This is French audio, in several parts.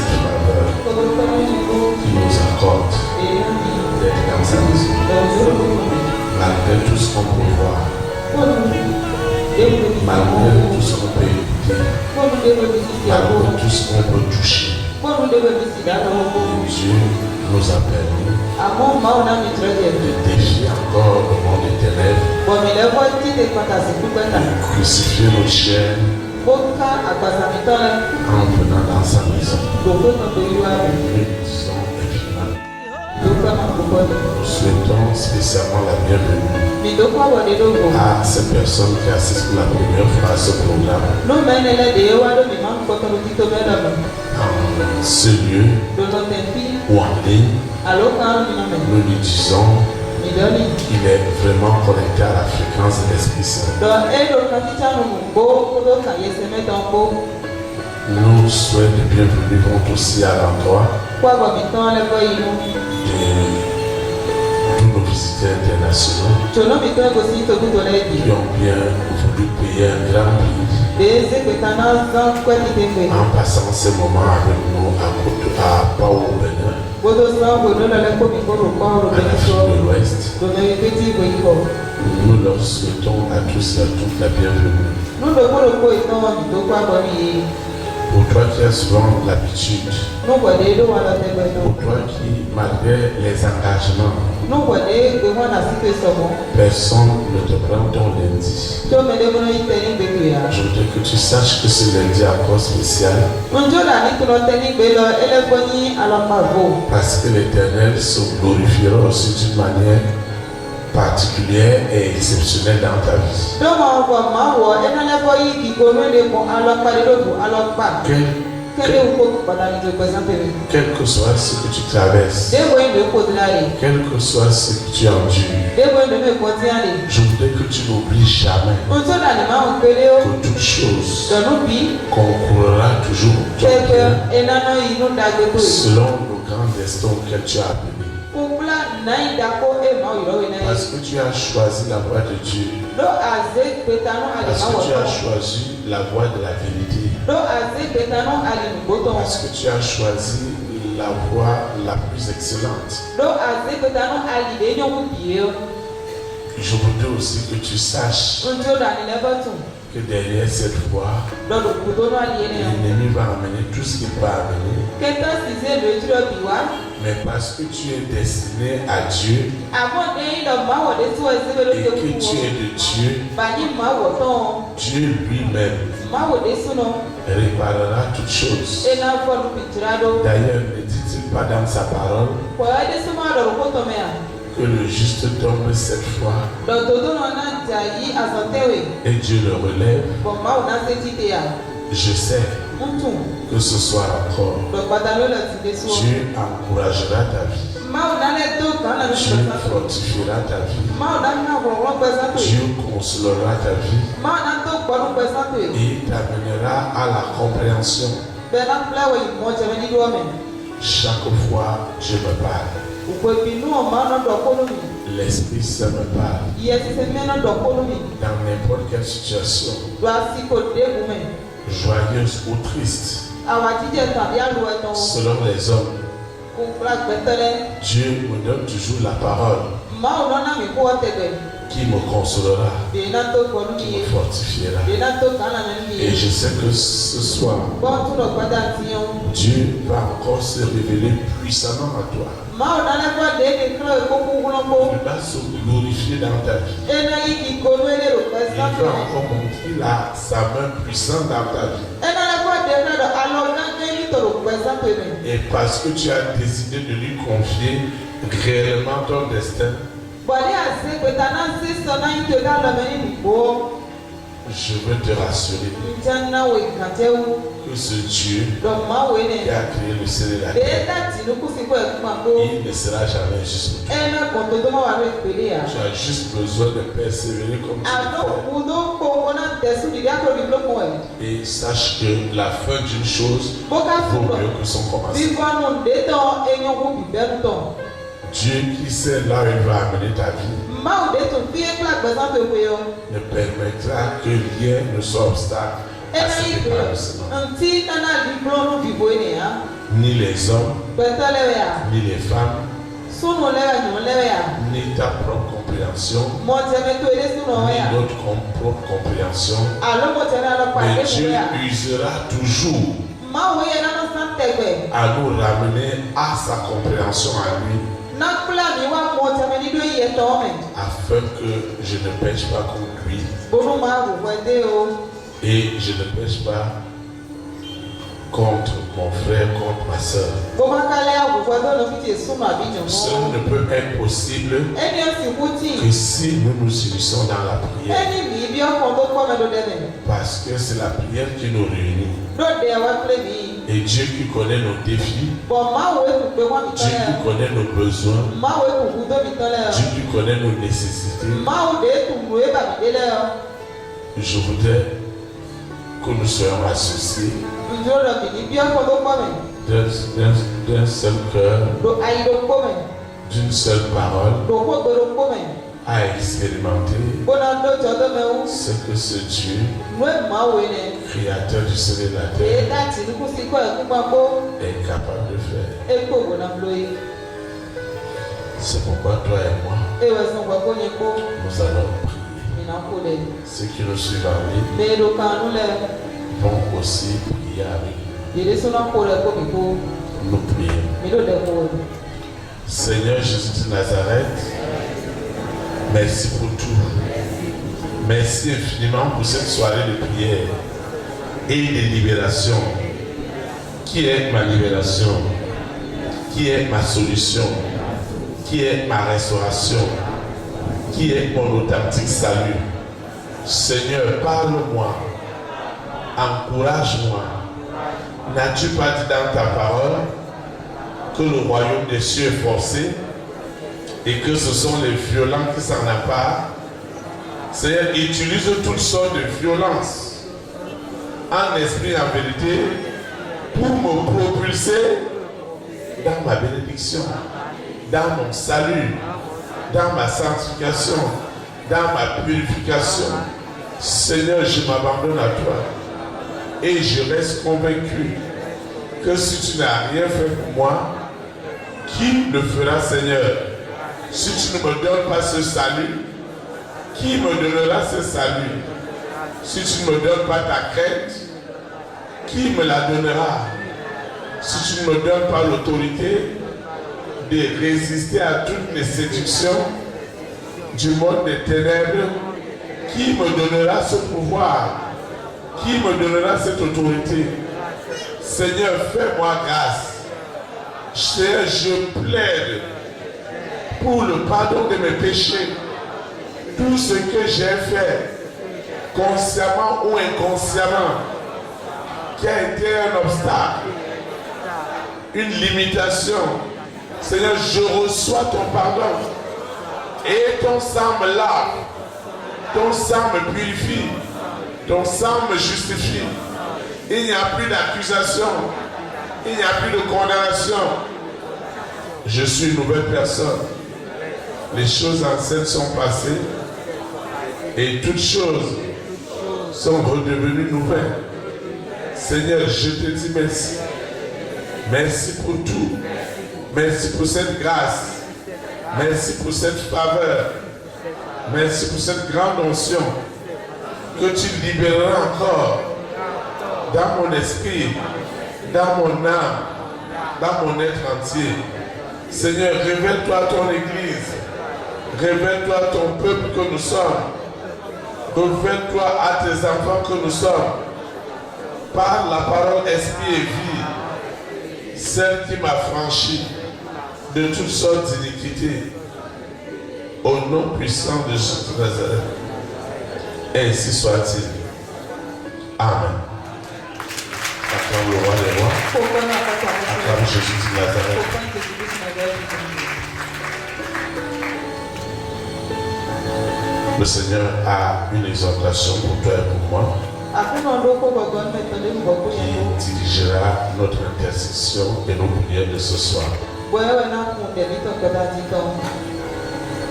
cette faveur qu'il nous accorde d'être dans sa maison. Malgré tout ce qu'on peut voir, malgré tout ce qu'on peut écouter, malgré tout ce qu'on peut toucher, Dieu nous appelle de défier encore le monde éternel, de crucifier nos chaînes en venant dans sa maison. Nous disons infiniment. Nous souhaitons spécialement la bienvenue à ces personnes qui assistent pour la première fois à ce programme. En ce lieu ou en ligne, nous lui disons qu'il est vraiment connecté à la fréquence de l'Esprit Saint. Nous souhaitons de bienvenue vont aussi à l'endroit de tous nos visiteurs internationaux qui ont bien voulu payer un grand prix en passant ces moments avec nous à Pau au Bénin, en Afrique de l'Ouest. Nous leur souhaitons à tous et à toutes la bienvenue. Pour toi qui as souvent l'habitude, pour toi qui, malgré les engagements, personne ne te prend ton lundi. Je voudrais que tu saches que ce lundi est encore spécial parce que l'Éternel se glorifiera aussi d'une manière particulière et exceptionnelle dans ta vie. Quel que soit ce que tu traverses, quel que soit ce que tu endures, je voudrais que tu n'oublies jamais que toute chose concourra toujours pour ton bien selon le grand destin auquel tu as appelé. Parce que tu as choisi la voie de Dieu. Parce que tu as choisi la voie de la vérité. Parce que tu as choisi la voie la plus excellente. Je voudrais aussi que tu saches que derrière cette voie, l'ennemi va amener tout ce qu'il va amener. Mais parce que tu es destiné à Dieu et que tu es de Dieu, Dieu lui-même réparera toutes choses. D'ailleurs, ne dit-il pas dans sa parole que le juste tombe cette fois et Dieu le relève? Je sais que ce soir encore, Dieu encouragera ta vie. Dieu fortifiera ta vie. Dieu consolera ta vie et t'amènera à la compréhension. Chaque fois je me parle, l'Esprit Saint me parle dans n'importe quelle situation, joyeuse ou triste, selon les hommes. Dieu me donne toujours la parole qui me consolera, qui me fortifiera. Et je sais que ce soir, Dieu va encore se révéler puissamment à toi. Il va se glorifier dans ta vie. Il va encore montrer sa main puissante dans ta vie. Et parce que tu as décidé de lui confier réellement ton destin, je veux te rassurer que ce Dieu qui a créé le ciel et la terre, il ne sera jamais juste pour toi. Tu as juste besoin de persévérer comme tu le fais. Et sache que la fin d'une chose vaut mieux que son commencement. Dieu qui sait là où il va amener ta vie ne permettra que rien ne soit obstacle à cet épanouissement. ni les hommes, ni les femmes, ni ta propre compréhension, ni notre propre compréhension, mais Dieu usera toujours à nous ramener à sa compréhension à lui, afin que je ne pêche pas contre lui et je ne pêche pas contre mon frère, contre ma soeur. Cela ne peut être possible que si nous nous unissons dans la prière, parce que c'est la prière qui nous réunit. Et Dieu qui connaît nos défis, Dieu qui connaît nos besoins, Dieu qui connaît nos nécessités, je voudrais que nous soyons associés d'un seul cœur, d'une seule parole, à expérimenter ce que ce Dieu, créateur du ciel et de la terre, est capable de faire. C'est pourquoi toi et moi, nous allons prier. Ceux qui nous suivent en ligne vont aussi prier avec nous. Nous prions. Seigneur Jésus de Nazareth, merci pour tout. Merci infiniment pour cette soirée de prière et de libération. Qui est ma libération? Qui est ma solution? Qui est ma restauration? Qui est mon authentique salut? Seigneur, parle-moi. Encourage-moi. N'as-tu pas dit dans ta parole que le royaume des cieux est forcé et que ce sont les violents qui s'en accaparent? Seigneur, utilise toutes sortes de violences en esprit et en vérité pour me propulser dans ma bénédiction, dans mon salut, dans ma sanctification, dans ma purification. Seigneur, je m'abandonne à toi et je reste convaincu que si tu n'as rien fait pour moi, qui le fera, Seigneur? Si tu ne me donnes pas ce salut, qui me donnera ce salut? Si tu ne me donnes pas ta crainte, qui me la donnera? Si tu ne me donnes pas l'autorité de résister à toutes les séductions du monde des ténèbres, qui me donnera ce pouvoir? Qui me donnera cette autorité? Seigneur, fais-moi grâce. Seigneur, je plaide pour le pardon de mes péchés. Tout ce que j'ai fait, consciemment ou inconsciemment, qui a été un obstacle, une limitation. Seigneur, je reçois ton pardon. Et ton sang me lave. Ton sang me purifie. Ton sang me justifie. Il n'y a plus d'accusation. Il n'y a plus de condamnation. Je suis une nouvelle personne. Les choses anciennes sont passées et toutes choses sont redevenues nouvelles. Seigneur, je te dis merci. Merci pour tout. Merci pour cette grâce. Merci pour cette faveur. Merci pour cette grande onction que tu libéreras encore dans mon esprit, dans mon âme, dans mon être entier. Seigneur, révèle-toi à ton Église. Révèle-toi à ton peuple que nous sommes. Révèle-toi à tes enfants que nous sommes. Par la parole esprit et vie, celle qui m'a franchi de toutes sortes d'iniquités. Au nom puissant de Jésus de Nazareth. Ainsi soit-il. Amen. Acclame le roi des rois. Acclame Jésus de Nazareth. Le Seigneur a une exhortation pour toi et pour moi qui dirigera notre intercession et nos prières de ce soir.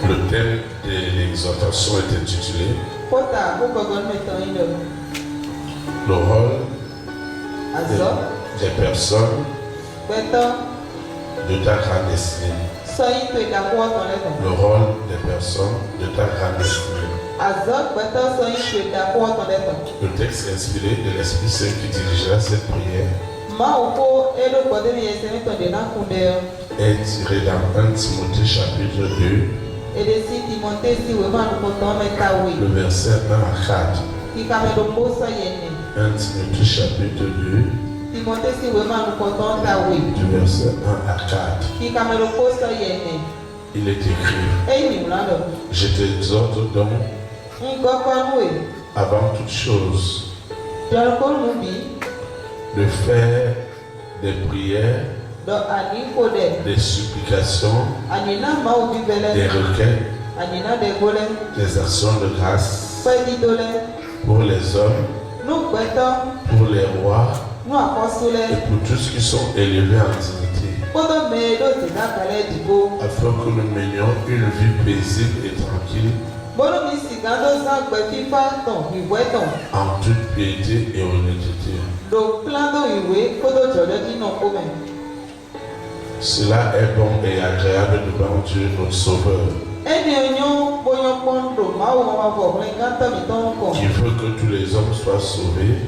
Le thème de l'exhortation est intitulé le rôle des personnes de ta grande destinée. Le rôle des personnes de ta grande destinée. Le texte inspiré de l'Esprit Saint qui dirigera cette prière est tiré dans 1 Timothée chapitre 2, le verset 1 à 4. 1 Timothée chapitre 2, du verset 1 à 4. Il est écrit: Je t'exhorte donc, avant toute chose, de faire des prières, des supplications, des requêtes, des actions de grâce pour les hommes, pour les rois et pour tous qui sont élevés en dignité, afin que nous menions une vie paisible et tranquille, en toute piété et honnêteté. Cela est bon et agréable devant Dieu notre Sauveur, qui veut que tous les hommes soient sauvés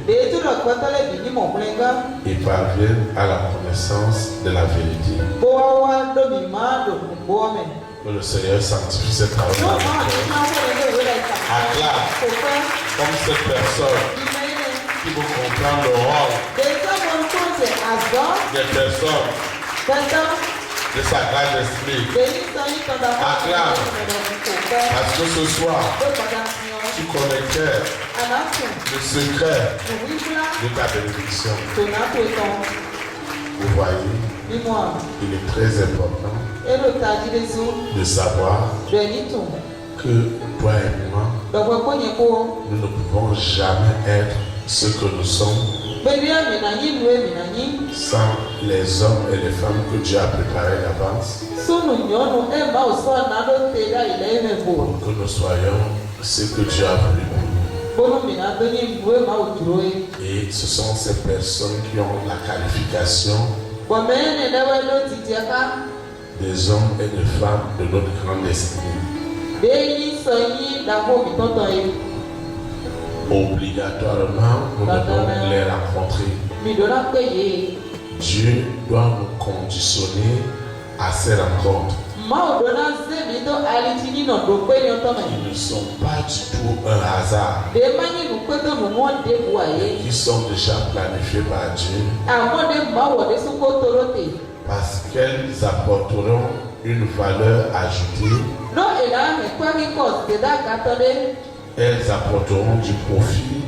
et parviennent à la connaissance de la vérité. Que le Seigneur sanctifie cette parole. Acclame comme cette personne qui vous comprend le rôle des personnes de sa grande esprit. Acclame parce que ce soir tu connaîtrais le secret de ta bénédiction. Vous voyez, il est très important de savoir que toi et moi, nous ne pouvons jamais être ce que nous sommes sans les hommes et les femmes que Dieu a préparés d'avance pour que nous soyons ce que Dieu a voulu pour nous. Et ce sont ces personnes qui ont la qualification des hommes et des femmes de notre grande destinée. Obligatoirement, nous devons les rencontrer. Dieu doit nous conditionner à ces rencontres. Ils ne sont pas du tout un hasard. Ils sont déjà planifiés par Dieu. Parce qu'elles apporteront une valeur ajoutée. Elles apporteront du profit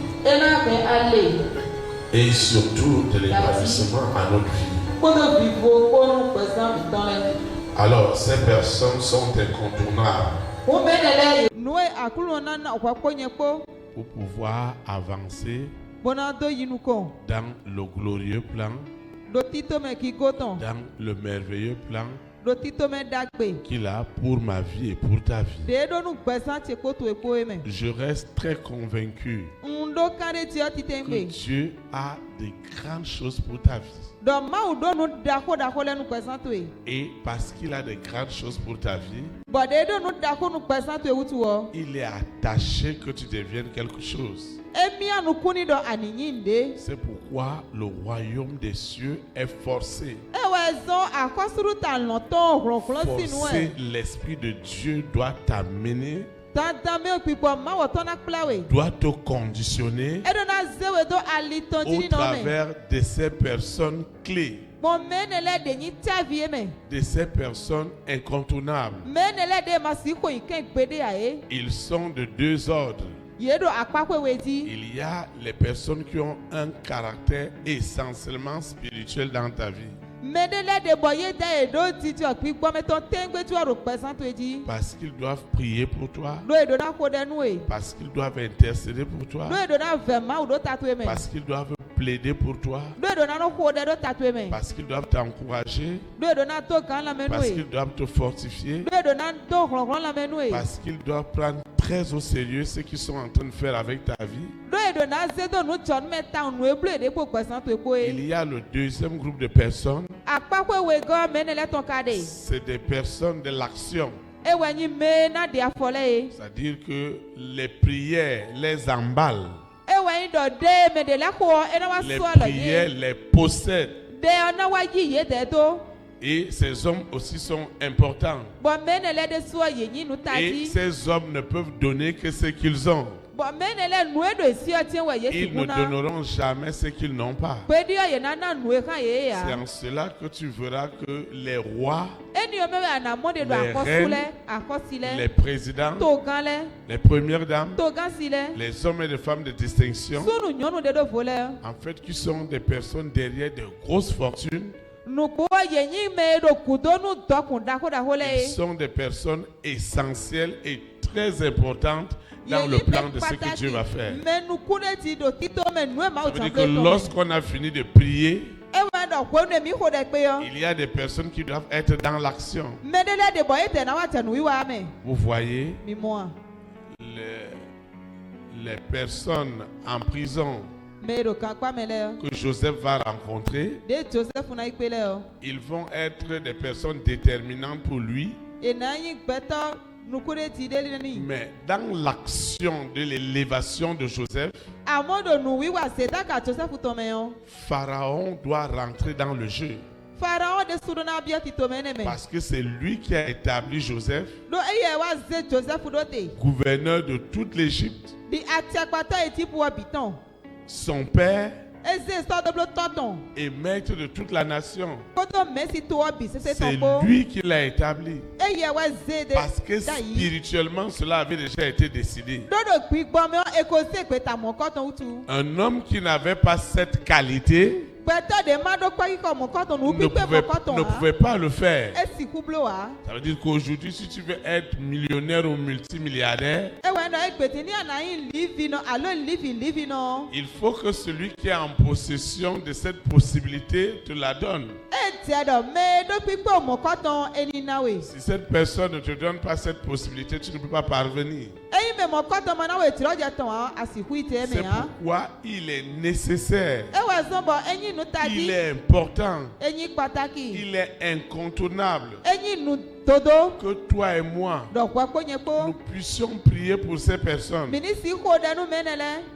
et surtout de l'épanouissement à notre vie. Alors, ces personnes sont incontournables pour pouvoir avancer dans le glorieux plan, dans le merveilleux plan qu'il a pour ma vie et pour ta vie. Je reste très convaincu que Dieu a de grandes choses pour ta vie. Et parce qu'il a de grandes choses pour ta vie, il est attaché que tu deviennes quelque chose. C'est pourquoi le royaume des cieux est forcé. Forcé, l'Esprit de Dieu doit t'amener, doit te conditionner au travers de ces personnes clés, de ces personnes incontournables. Ils sont de deux ordres. Il y a les personnes qui ont un caractère essentiellement spirituel dans ta vie. Parce qu'ils doivent prier pour toi. Parce qu'ils doivent intercéder pour toi. Parce qu'ils doivent plaider pour toi. Parce qu'ils doivent t'encourager. Parce qu'ils doivent te fortifier. Parce qu'ils doivent prendre très au sérieux ce qu'ils sont en train de faire avec ta vie. Il y a le deuxième groupe de personnes. C'est des personnes de l'action. C'est-à-dire que les prières les emballent. Les prières les possèdent. Et ces hommes aussi sont importants. Et ces hommes ne peuvent donner que ce qu'ils ont. Ils ne donneront jamais ce qu'ils n'ont pas. C'est en cela que tu verras que les rois, les reines, les présidents, les premières dames, les hommes et les femmes de distinction, en fait, qui sont des personnes derrière de grosses fortunes, ils sont des personnes essentielles et très importantes dans le plan de ce que Dieu va faire. Ça veut dire que lorsqu'on a fini de prier, il y a des personnes qui doivent être dans l'action. Vous voyez, les personnes en prison que Joseph va rencontrer, ils vont être des personnes déterminantes pour lui. Mais dans l'action de l'élévation de Joseph, Pharaon doit rentrer dans le jeu. Parce que c'est lui qui a établi Joseph gouverneur de toute l'Égypte. Son père et maître de toute la nation. C'est lui qui l'a établi. Parce que spirituellement, cela avait déjà été décidé. Un homme qui n'avait pas cette qualité ne pouvait pas le faire. Ça veut dire qu'aujourd'hui, si tu veux être millionnaire ou multimilliardaire, il faut que celui qui est en possession de cette possibilité te la donne. Si cette personne ne te donne pas cette possibilité, tu ne peux pas parvenir. C'est pourquoi il est nécessaire, il est important, il est incontournable que toi et moi, nous puissions prier pour ces personnes.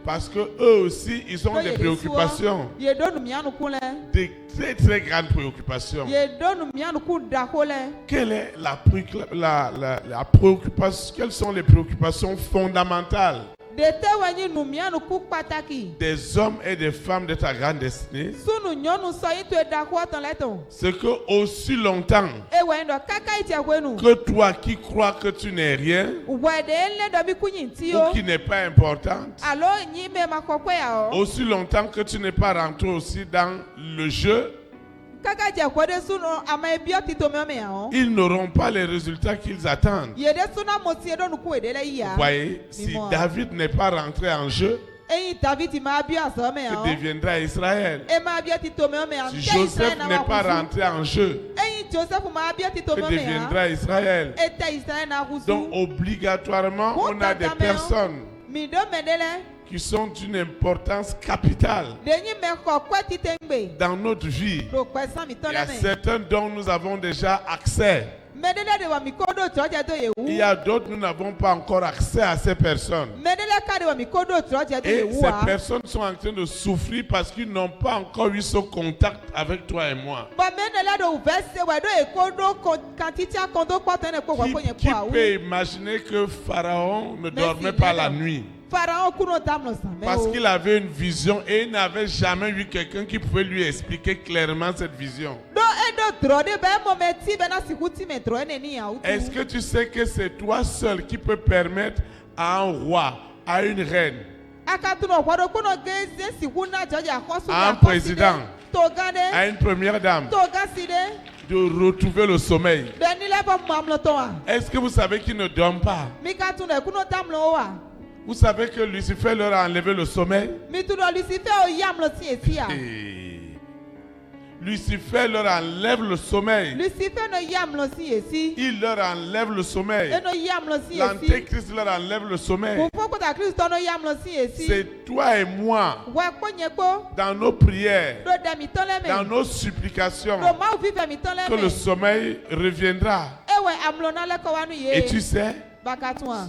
Parce que eux aussi, ils ont des préoccupations. Des très très grandes préoccupations. Quelle est la préoccupation? Quelles sont les préoccupations fondamentales des hommes et des femmes de ta grande destinée? C'est que aussi longtemps que toi qui crois que tu n'es rien ou qui n'est pas importante, aussi longtemps que tu n'es pas rentré aussi dans le jeu, ils n'auront pas les résultats qu'ils attendent. Vous voyez, si David n'est pas rentré en jeu, que deviendra Israël? Si Joseph n'est pas rentré en jeu, que deviendra Israël? Donc obligatoirement, on a des personnes qui sont d'une importance capitale dans notre vie. Il y a certains dont nous avons déjà accès. Il y a d'autres, nous n'avons pas encore accès à ces personnes. Et ces personnes sont en train de souffrir parce qu'ils n'ont pas encore eu ce contact avec toi et moi. Qui peut imaginer que Pharaon ne dormait pas la nuit? Parce qu'il avait une vision et il n'avait jamais eu quelqu'un qui pouvait lui expliquer clairement cette vision. Est-ce que tu sais que c'est toi seul qui peux permettre à un roi, à une reine, à un président, à une première dame de retrouver le sommeil? Est-ce que vous savez qu'ils ne dorment pas? Vous savez que Lucifer leur a enlevé le sommeil? Lucifer leur enlève le sommeil. Lucifer no yam lo si esi. Il leur enlève le sommeil. No yam lo si esi. L'antéchrist leur enlève le sommeil. Ko ko ta Kristo no yam lo si esi. C'est toi et moi. Wa ko nye ko. Dans nos prières, Do da mi ton le me. dans nos supplications, Do ma vi fe mi ton le me. que le sommeil reviendra. Ewe amlo na le ko wa nu ye. Et tu sais, bakatwa.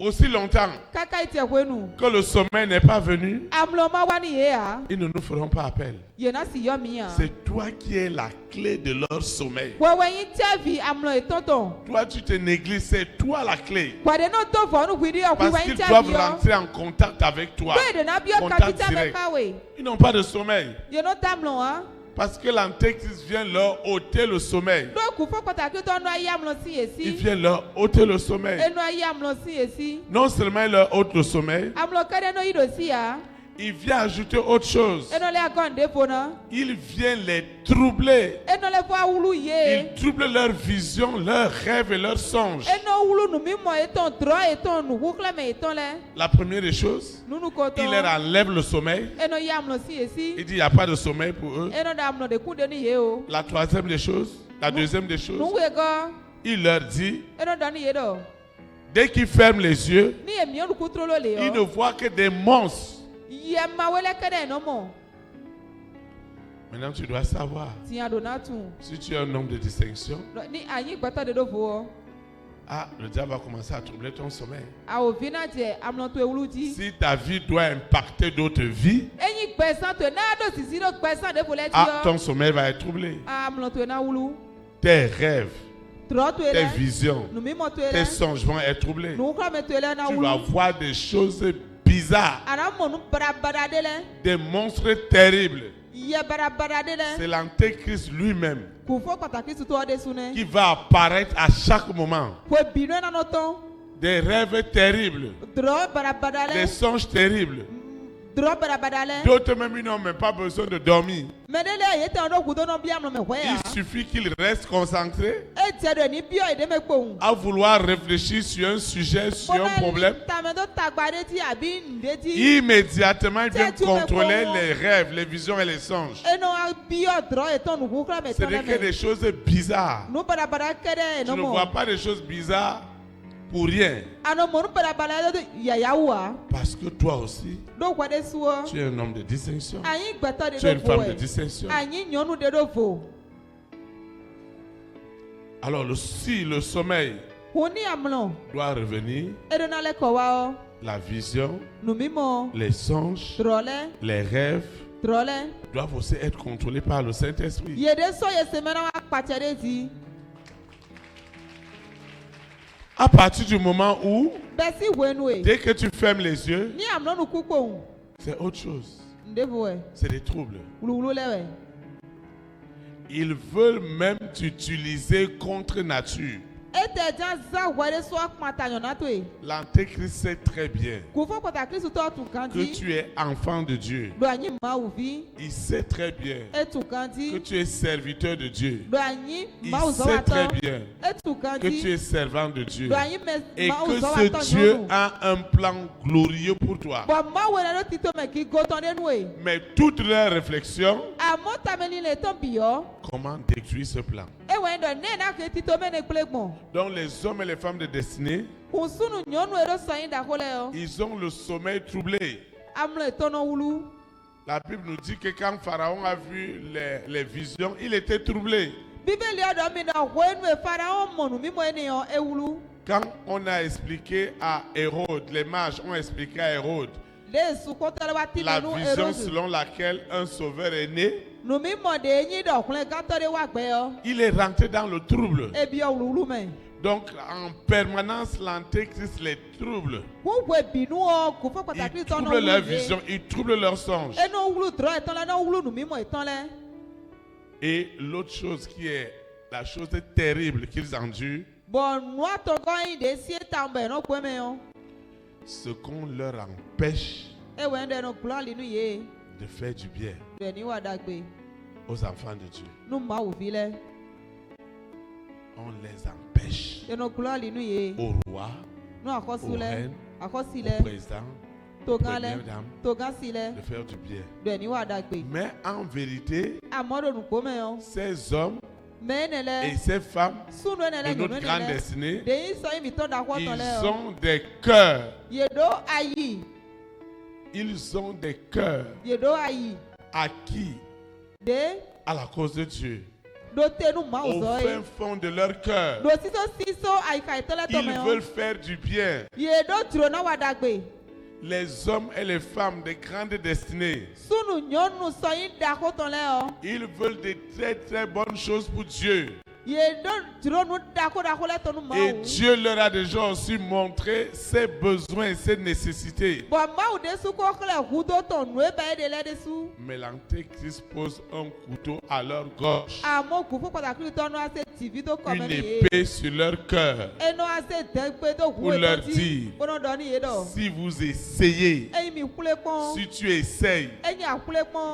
aussi longtemps Kaka ite kwenu. que le sommeil n'est pas venu, Amlo ma wa ni ye a. ils ne nous feront pas appel. Ye na si yo mi a. C'est toi qui es la clé de leur sommeil. Wewe yin tevi amlo etonton. Toi, tu te négliges, c'est toi la clé. Kwa de no to fo nu kwidi o Parce wewe qu'ils yin doivent tevi. rentrer en contact avec toi. Be de na bio Contact kapita me direct. kawe. Ils n'ont pas de sommeil. Ye no tamlo a. Parce que l'antéchrist vient leur ôter le sommeil. Do ku fo pataki to no ayam lo si esi. Il vient leur ôter le sommeil. Eno ayam lo si esi. Non seulement il leur ôte le sommeil, Amlo kade no ido si a. il vient ajouter autre chose. Eno le akonde fona. Il vient les troubler. Eno le fo awulu ye. Il trouble leur vision, leurs rêves et leurs songes. Eno wulu nu mi mo eton dro eton nu wukle me eton le. La première des choses, Nunu koto. il leur enlève le sommeil. Eno yam lo si esi. Il dit il n'y a pas de sommeil pour eux. Eno da amlo de kunde ni ye o. La troisième des choses, la deuxième des choses, Nu wego. il leur dit, Eno da ni ye do. dès qu'ils ferment les yeux, Ni e mi onu kutrolo le ils ne yo. voient que des monstres. Ye ma wele kade no mo. Maintenant, tu dois savoir, Ti adonatu. si tu es un homme de distinction, Ni anyi gbata de do fo. ah, le diable va commencer à troubler ton sommeil. A o vina je amlo to ewulu ji. Si ta vie doit impacter d'autres vies, Enyi gbesan to na do sisi do gbesan de fo le ti ah, yo. ton sommeil va être troublé. Amlo to na wulu. Tes rêves, Tro to tes ele. visions, Nu mi mo to tes ele. songes vont être troublés. Nu kwa me to ele na Tu vas wulu. voir des choses bizarres, Ara mo nu bara de le. des monstres terribles. Ye bara de C'est le. l'antéchrist lui-même Ku fo pataki su to de sune. qui va apparaître à chaque moment. Fo binu na no ton. Des rêves terribles, Dro bara des le. songes terribles. Dro bara le. D'autres même, ils n'ont même pas besoin de dormir. Medele ye te no kudo no biam no me hwe ya. Il suffit qu'ils restent concentrés E te do ni bio e de me kpohun. à vouloir réfléchir sur un sujet, sur un problème. Ta me do tagbade ti abi nde ti. Immédiatement, ils viennent contrôler les rêves, les visions et les songes. Eno bio dro eton nu wukla me Ce ton n'est que le. des choses bizarres. Nu bara kede Tu no ne mo. vois pas des choses bizarres pour rien. Ano mo nu bara do ya ya wa. Parce que toi aussi, Do kwa de suo. tu es un homme de distinction. Anyi gbata de Tu es do une fo femme de e. distinction. Anyi nyonu de do fo. Alors, si le sommeil Huni amlo. doit revenir, Edo na le ko wa o. la vision, Nu mi mo. les songes, Drole. les rêves Drole. doivent aussi être contrôlés par le Saint-Esprit. Ye de so ye semena wa kpate de ti. À partir du moment où, Besi wenu e. dès que tu fermes les yeux, Ni amlo nu kukpohun. c'est autre chose. Nde fo e. C'est des troubles. Wulu le we. Ils veulent même t'utiliser contre nature. Ete jan za wale so akpata yona to e. L'antéchrist sait très bien Ku fo pata Kristo to tu que kandi. tu es enfant de Dieu. Do anyi ma uvi. Il sait très bien E tu que kandi. tu es serviteur de Dieu. Do anyi Il ma uzo sait très aton. bien E tu que tu kandi. es servant de Dieu. Do anyi Et ma que uzo ce aton Dieu yonu. a un plan glorieux pour toi. Bo ma wele no tito me ki goton de nu e. Mais toute leur réflexion, Amo tameli le ton biyo. comment détruire ce plan? E we ndo ne na ke tito me ne plegbon. Donc les hommes et les femmes de destinée, Kunsunu nyonu e do so yin da kole yo. ils ont le sommeil troublé. Amlo etono wulu. La Bible nous dit que quand Pharaon a vu les visions, il était troublé. Bíbélì ọ̀dọ̀ mi náà wẹ́nu ìfarahàn mọ̀nù mímọ́ ènìyàn ewúlu. Quand on a expliqué à Hérode, les mages ont expliqué à Hérode Léèsù kọ́tọ́lẹ́wà tí la nínú vision Hérodù. selon laquelle un sauveur est né, Nù mímọ́ de eyín dọ̀kúnlẹ̀ gátọ́lẹ́ wà gbẹ́ ọ. il est rentré dans le trouble. Ebi ọ̀wùlùwùlù mẹ́. Donc en permanence, l'antéchrist les trouble. Wọ́n wẹ̀ bínú ọ kò fẹ́ Il pàtàkì tọ́nà trouble leur wúlù vision, il trouble leurs songes. Ẹnu wúlù dọ̀rọ̀ ìtàn lẹ́ náà wúlù nù mímọ́ ìtàn lẹ́. Et l'autre chose qui est la chose terrible qu'ils endurent, Bọ̀ nù àtọ̀gọ́ yín dé sí ètà ọ̀bẹ̀ náà pẹ́ mẹ́ ọ. ce qu'on leur empêche Ewé ń dẹnu kúlọ̀ nínú yé. de faire du bien Bẹ̀ ní wà dàgbé. aux enfants de Dieu. Nù má wù fi lẹ́. On les empêche Dẹnu kúlọ̀ nínú yé. au roi, Nù au àkọsílẹ̀. reine, au Àkọsílẹ̀. président, première dame, de faire du bien. Mais en vérité, ces hommes et ces femmes de notre grande destinée, ils ont des cœurs. Ils ont des cœurs acquis à la cause de Dieu. Au fin fond de leur cœur, ils veulent faire du bien. Les hommes et les femmes de grande destinée, ils veulent de très très bonnes choses pour Dieu. Et Dieu leur a déjà aussi montré ses besoins et ses nécessités. Mais l'Antéchrist pose un couteau à leur gorge, une épée sur leur cœur, pour leur dire: si vous essayez, si tu essayes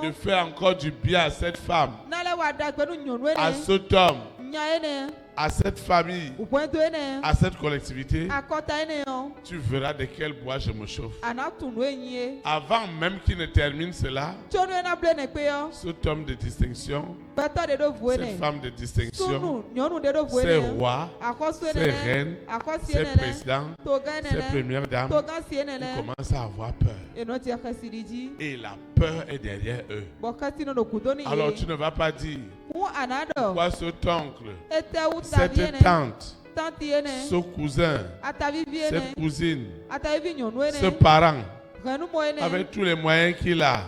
de faire encore du bien à cette femme, à cet homme, à cette famille, à cette collectivité, tu verras de quel bois je me chauffe. Avant même qu'il ne termine cela, cet homme de distinction, cette femme de distinction, ces rois, ces reines, ces présidents, ces premières dames, ils commencent à avoir peur. Et la peur est derrière eux. Alors tu ne vas pas dire: vois cet oncle, cette tante, ce cousin, cette cousine, ce parent, avec tous les moyens qu'il a.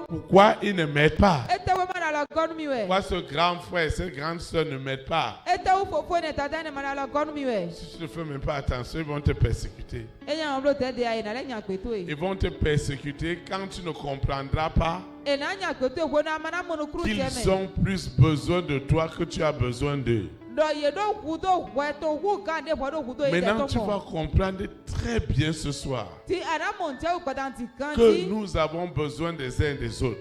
Pourquoi il ne m'aide pas? Pourquoi ce grand frère, cette grande soeur ne m'aide pas? Si tu ne fais même pas attention, ils vont te persécuter. Ils vont te persécuter quand tu ne comprendras pas qu'ils ont plus besoin de toi que tu as besoin d'eux. Maintenant, tu vas comprendre très bien ce soir que nous avons besoin des uns des autres.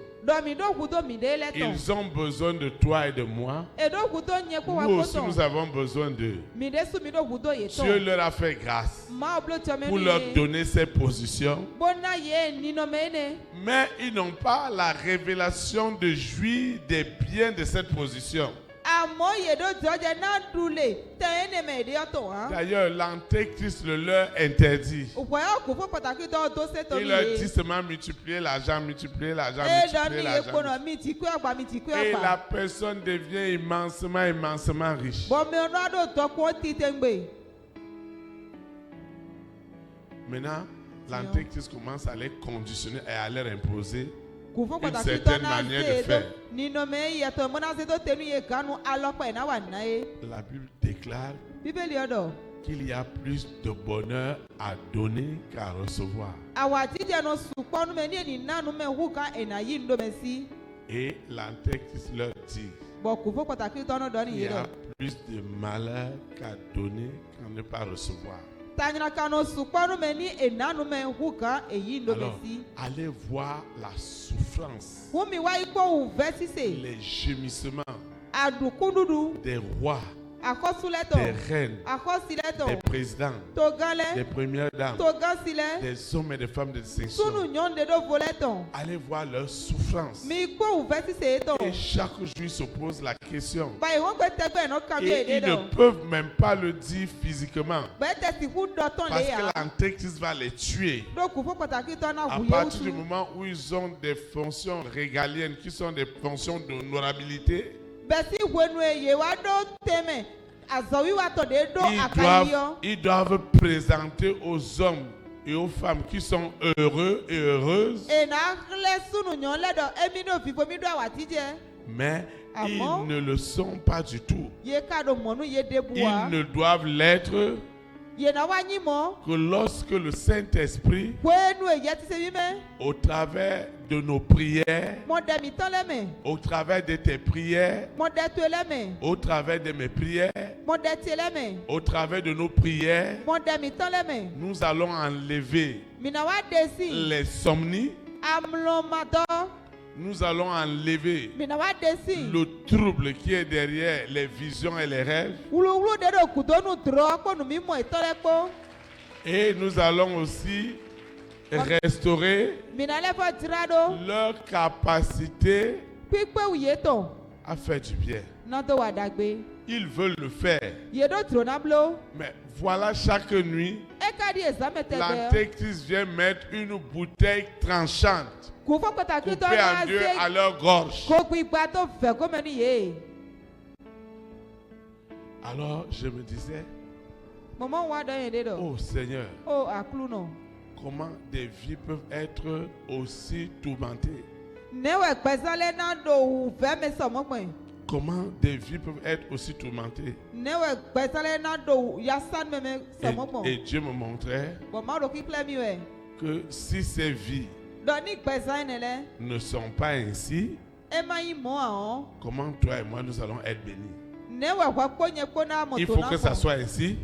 Ils ont besoin de toi et de moi. Nous aussi, nous avons besoin d'eux. Dieu leur a fait grâce pour leur donner ces positions. Mais ils n'ont pas la révélation de jouir des biens de cette position. D'ailleurs, l'Antéchrist le leur interdit. Il leur dit seulement multiplier l'argent, multiplier l'argent, multiplier l'argent. Et la personne devient immensement, immensement riche. Maintenant, l'Antéchrist commence à les conditionner et à leur imposer une certaine manière de faire. La Bible déclare qu'il y a plus de bonheur à donner qu'à recevoir. Et l'Antéchrist leur dit: il y a plus de malheur qu'à donner qu'à ne pas recevoir. Alors, allez voir la souffrance, les gémissements des rois, des reines, des présidents, des premières dames, des hommes et des femmes de distinction. Allez voir leur souffrance. Et chaque jour, ils se posent la question. Et ils ne peuvent même pas le dire physiquement, parce que l'Antéchrist va les tuer. À partir du moment où ils ont des fonctions régaliennes, qui sont des fonctions d'honorabilité, ils doivent présenter aux hommes et aux femmes qui sont heureux et heureuses. Mais ils ne le sont pas du tout. Ils ne doivent l'être que lorsque le Saint-Esprit, au travers de nos prières, au travers de tes prières, au travers de mes prières, au travers de nos prières, nous allons enlever les somnies. Nous allons enlever le trouble qui est derrière les visions et les rêves. Et nous allons aussi restaurer leur capacité à faire du bien. Ils veulent le faire. Mais voilà, chaque nuit, l'Antéchrist vient mettre une bouteille tranchante coupée en deux à leur gorge. Alors je me disais, oh Seigneur, comment des vies peuvent être aussi tourmentées? Comment des vies peuvent être aussi tourmentées? Et Dieu me montrait que si ces vies ne sont pas ainsi, comment toi et moi nous allons être bénis? Il faut que ça soit ainsi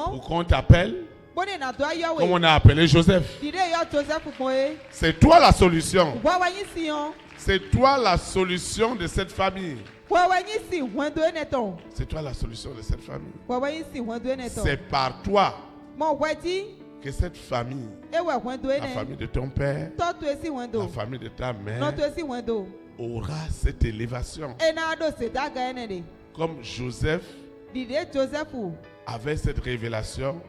pour qu'on t'appelle comme on a appelé Joseph. C'est toi la solution. C'est toi la solution de cette famille. C'est toi la solution de cette famille. C'est par toi que cette famille, la famille de ton père, la famille de ta mère, aura cette élévation. Comme Joseph avait cette révélation,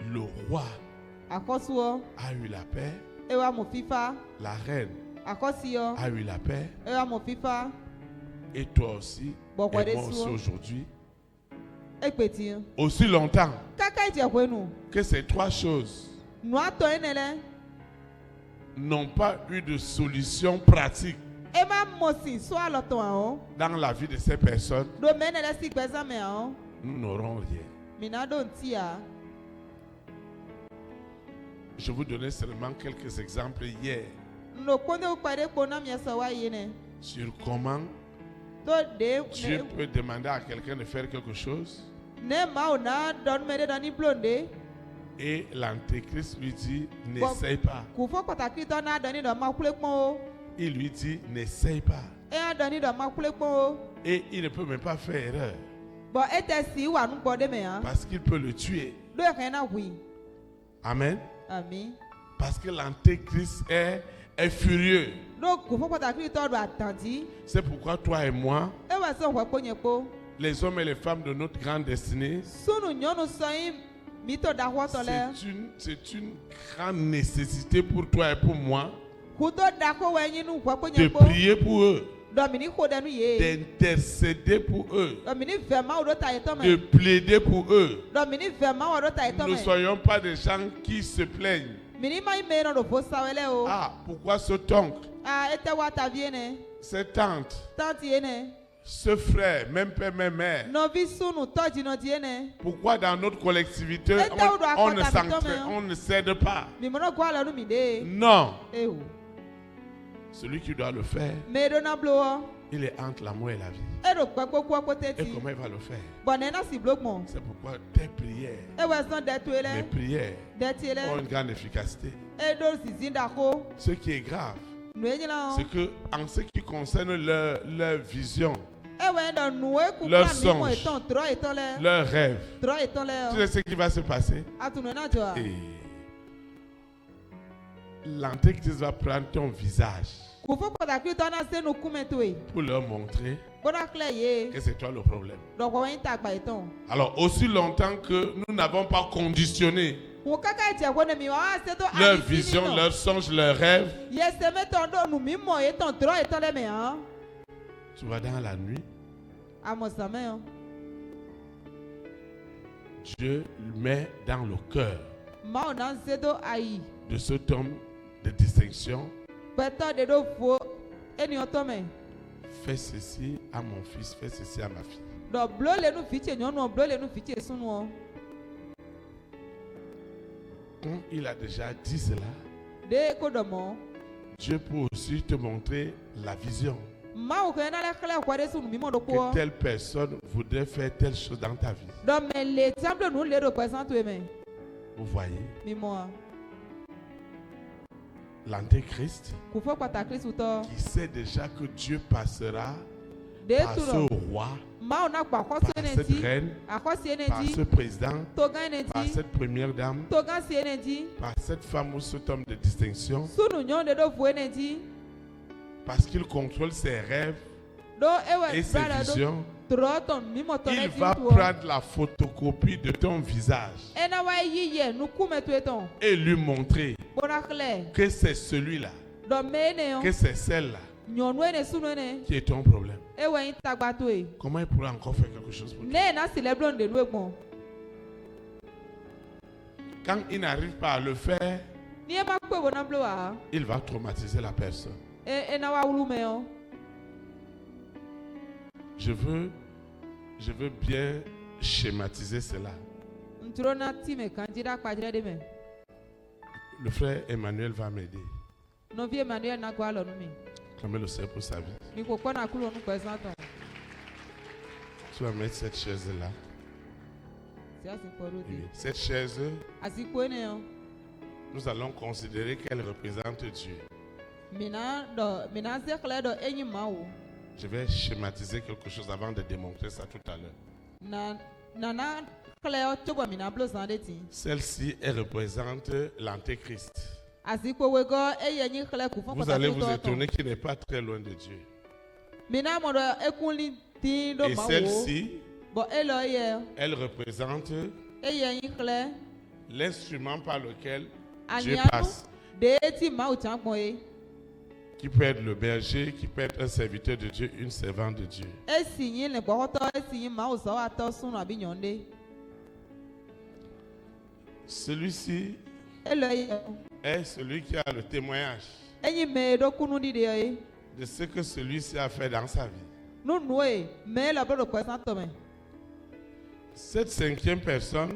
le roi a eu la paix, la reine a eu la paix, et toi aussi, et moi aussi aujourd'hui, aussi longtemps que ces trois choses n'ont pas eu de solution pratique dans la vie de ces personnes, nous n'aurons rien. Je vous donnais seulement quelques exemples hier sur comment Dieu peut demander à quelqu'un de faire quelque chose et l'Antéchrist lui dit n'essaye pas. Il lui dit n'essaye pas. Et il ne peut même pas faire erreur parce qu'il peut le tuer. Amen. Parce que l'Antéchrist est furieux. C'est pourquoi toi et moi, les hommes et les femmes de notre grande destinée, c'est une grande nécessité pour toi et pour moi de prier pour eux, d'intercéder pour eux, de plaider pour eux. Ne soyons pas des gens qui se plaignent. Ah, pourquoi cet oncle, cette tante, ce frère, même père, même mère? Pourquoi dans notre collectivité on ne cède pas? Non. Celui qui doit le faire, il est entre l'amour et la vie. Et comment il va le faire? C'est pourquoi tes prières, mes prières ont une grande efficacité. Ce qui est grave, c'est que en ce qui concerne leur vision, leur songe, leur rêve, tu sais ce qui va se passer? Et l'Antéchrist va prendre ton visage pour leur montrer que c'est toi le problème. Alors, aussi longtemps que nous n'avons pas conditionné leur vision, leur songe, leur rêve, tu vas dans la nuit, Dieu met dans le cœur de cet homme de distinction, fais ceci à mon fils, fais ceci à ma fille. Quand il a déjà dit cela, Dieu peut aussi te montrer la vision. Que telle personne voudrait faire telle chose dans ta vie. Vous voyez? L'Antéchrist qui sait déjà que Dieu passera par ce roi, par cette reine, par ce président, par cette première dame, par cette femme ou cet homme de distinction, parce qu'il contrôle ses rêves et ses visions, il va prendre la photocopie de ton visage et lui montrer que c'est celui-là, que c'est celle-là qui est ton problème. Comment il pourrait encore faire quelque chose pour toi? Quand il n'arrive pas à le faire, il va traumatiser la personne. Je veux bien schématiser cela. Le frère Emmanuel va m'aider. Clamez le Seigneur pour sa vie. Tu vas mettre cette chaise-là. Cette chaise, nous allons considérer qu'elle représente Dieu. Je vais schématiser quelque chose avant de démontrer ça tout à l'heure. Celle-ci, elle représente l'Antéchrist. Vous allez vous étonner qu'il n'est pas très loin de Dieu. Et celle-ci, elle représente l'instrument par lequel Dieu passe. Qui peut être le berger, qui peut être un serviteur de Dieu, une servante de Dieu. Celui-ci est celui qui a le témoignage de ce que celui-ci a fait dans sa vie. Cette cinquième personne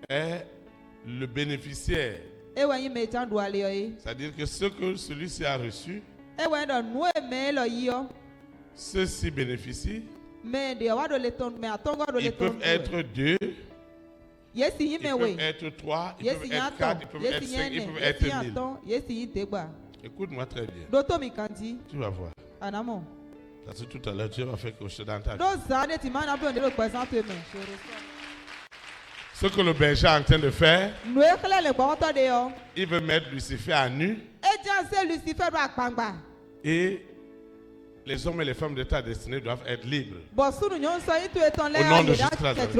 est le bénéficiaire. C'est-à-dire que ce que celui-ci a reçu, ceux-ci bénéficient. Ils peuvent être 2, ils peuvent être 3, ils peuvent être 4, ils peuvent être 5, ils peuvent être 1000. Écoute-moi très bien. Tu vas voir. Parce que tout à l'heure, Dieu va faire quelque chose dans ta vie. Ce que le berger est en train de faire, il veut mettre Lucifer à nu. Et les hommes et les femmes de ta destinée doivent être libres. Au nom de Jésus-Christ.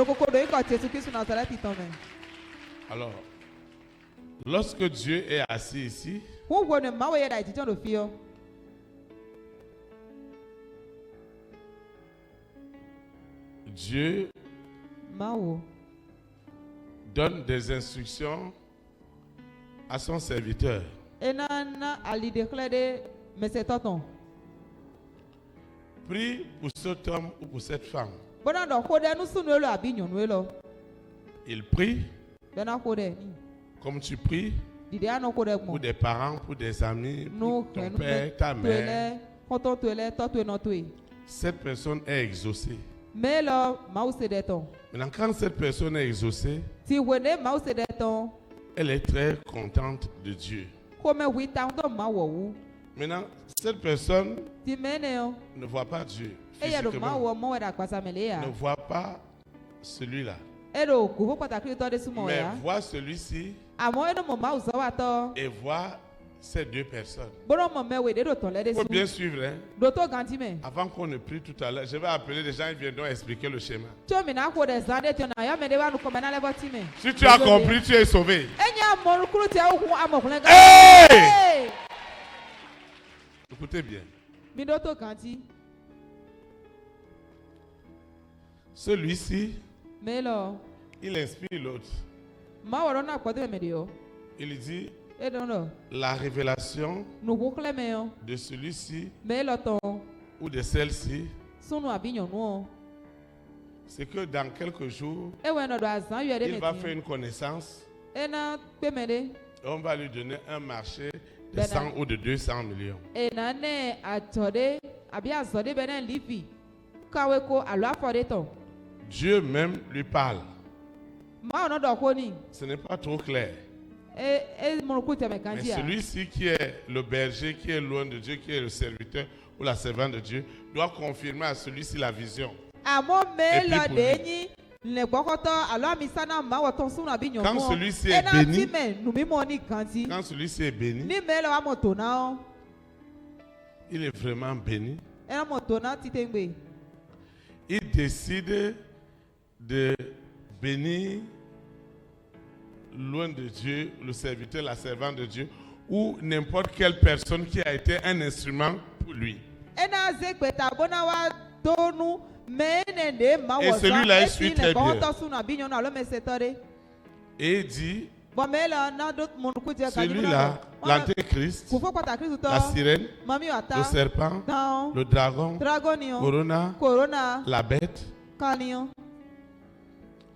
Alors, lorsque Dieu est assis ici, Dieu donne des instructions à son serviteur. Prie pour cet homme ou pour cette femme. Il prie comme tu pries pour des parents, pour des amis, pour ton père, ta mère. Cette personne est exaucée. Maintenant, quand cette personne est exaucée, elle est très contente de Dieu. Maintenant, cette personne ne voit pas Dieu physiquement, ne voit pas celui-là, mais voit celui-ci et voit ces deux personnes. Il faut bien suivre. Avant qu'on ne prie tout à l'heure, je vais appeler les gens, ils viendront expliquer le schéma. Si tu as compris, tu es sauvé. Hey! Écoutez bien. Celui-ci, il inspire l'autre. Il dit la révélation de celui-ci ou de celle-ci, c'est que dans quelques jours, il va faire une connaissance et on va lui donner un marché de 100 ou de 200 millions. Dieu même lui parle. Ce n'est pas trop clair. Mais celui-ci qui est le berger, qui est loin de Dieu, qui est le serviteur, ou la servante de Dieu doit confirmer à celui-ci la vision. Quand celui-ci est béni, il est vraiment béni. Il décide de bénir loin de Dieu, le serviteur, la servante de Dieu, ou n'importe quelle personne qui a été un instrument pour lui. Et celui-là, il suit très bien. Et il dit, celui-là, l'antéchrist, la sirène, le serpent, le dragon, Corona, la bête,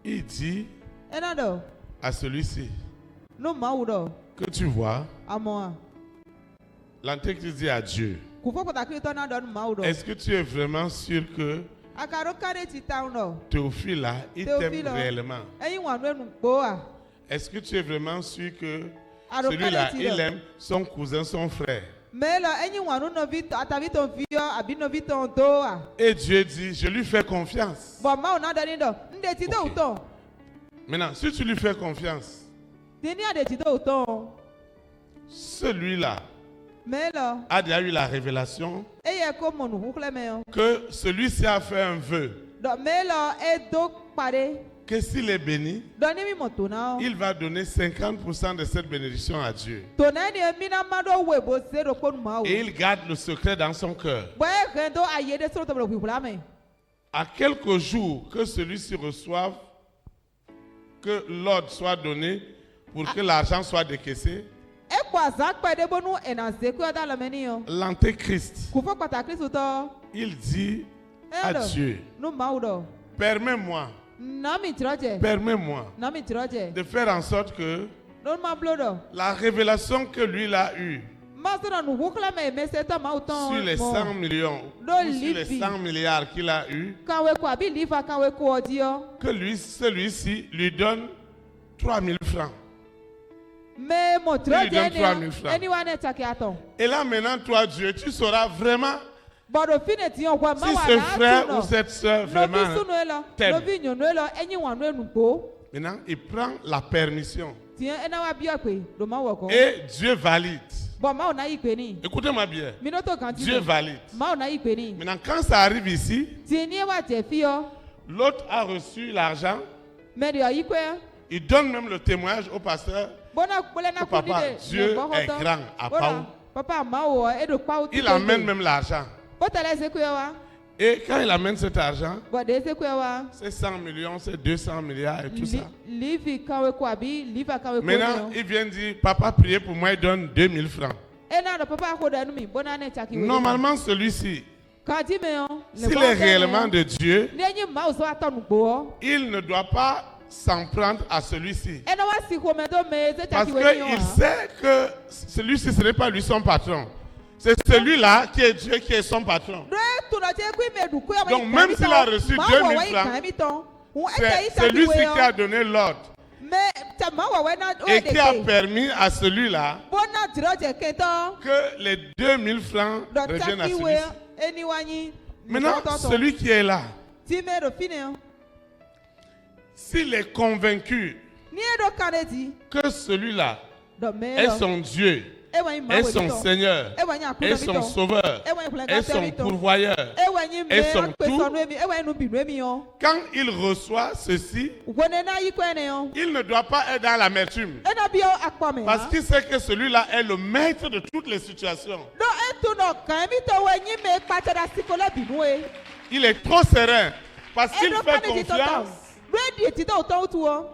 il dit à celui-ci que tu vois, l'antéchrist dit à Dieu, est-ce que tu es vraiment sûr que Théophile là, il t'aime réellement? Est-ce que tu es vraiment sûr que celui-là, il aime son cousin, son frère? Et Dieu dit, je lui fais confiance. Okay. Maintenant, si tu lui fais confiance, celui-là a déjà eu la révélation que celui-ci a fait un vœu que s'il est béni, il va donner 50% de cette bénédiction à Dieu. Et il garde le secret dans son cœur. À quelques jours que celui-ci reçoive, que l'ordre soit donné pour que l'argent soit décaissé, l'antéchrist, il dit à Dieu, permets-moi de faire en sorte que la révélation que lui il a eue sur les 100 millions ou sur les 100 milliards qu'il a eu, que celui-ci lui donne 3 000 francs. Il lui donne 3 000 francs. Et là maintenant, toi Dieu, tu sauras vraiment si ce frère ou cette soeur vraiment t'aime. Maintenant, il prend la permission. Et Dieu valide. Écoutez-moi bien. Dieu valide. Maintenant, quand ça arrive ici, l'autre a reçu l'argent. Il donne même le témoignage au pasteur. Papa, Dieu est grand à Pau. Il amène même l'argent. Et quand il amène cet argent, c'est 100 millions, c'est 200 milliards et tout ça. Maintenant, il vient dire, papa, priez pour moi, il donne 2000 francs. Normalement, celui-ci, s'il est réellement de Dieu, il ne doit pas s'en prendre à celui-ci. Parce qu'il sait que celui-ci, ce n'est pas lui son patron. C'est celui-là qui est Dieu, qui est son patron. Donc même s'il a reçu 2000 francs, c'est celui-ci qui a donné l'ordre. Et qui a permis à celui-là que les 2000 francs reviennent à celui-ci. Maintenant, celui qui est là, s'il est convaincu que celui-là est son Dieu, est son Seigneur, est son Sauveur, est son pourvoyeur, est son tout, quand il reçoit ceci, il ne doit pas être dans l'amertume. Parce qu'il sait que celui-là est le maître de toutes les situations. Il est trop serein parce qu'il fait confiance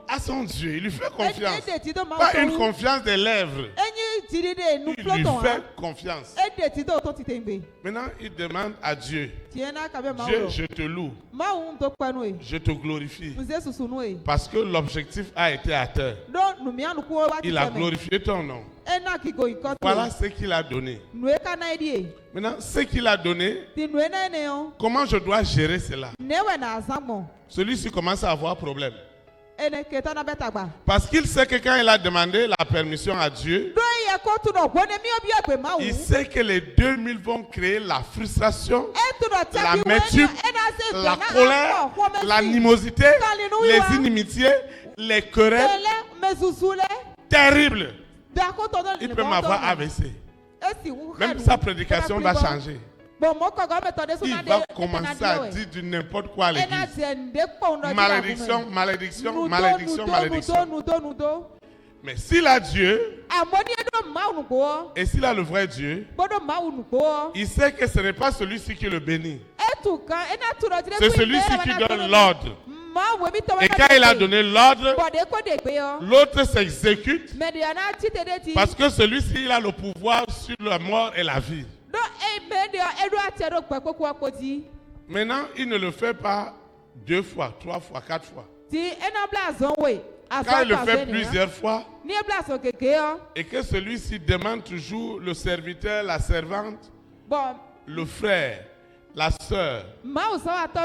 à son Dieu. Il lui fait confiance. Pas une confiance des lèvres. Il lui fait confiance. Maintenant, il demande à Dieu, Dieu, je te loue. Je te glorifie. Parce que l'objectif a été atteint. Il a glorifié ton nom. Voilà ce qu'il a donné. Maintenant, ce qu'il a donné, comment je dois gérer cela? Celui-ci commence à avoir problème. Parce qu'il sait que quand il a demandé la permission à Dieu, Il sait que les 2000 vont créer la frustration, l'amertume, la colère, l'animosité, les inimitiés, les querelles terribles. Il peut m'avoir AVC. Même sa prédication va changer. Il va commencer à dire du n'importe quoi à l'église. Malédiction, malédiction, malédiction, malédiction. Mais s'il a Dieu, et s'il a le vrai Dieu, il sait que ce n'est pas celui-ci qui le bénit. C'est celui-ci qui donne l'ordre. Et quand il a donné l'ordre, l'autre s'exécute parce que celui-ci il a le pouvoir sur la mort et la vie. Maintenant, il ne le fait pas 2 fois, 3 fois, 4 fois. Quand il le fait plusieurs fois et que celui-ci demande toujours le serviteur, la servante, le frère, la sœur,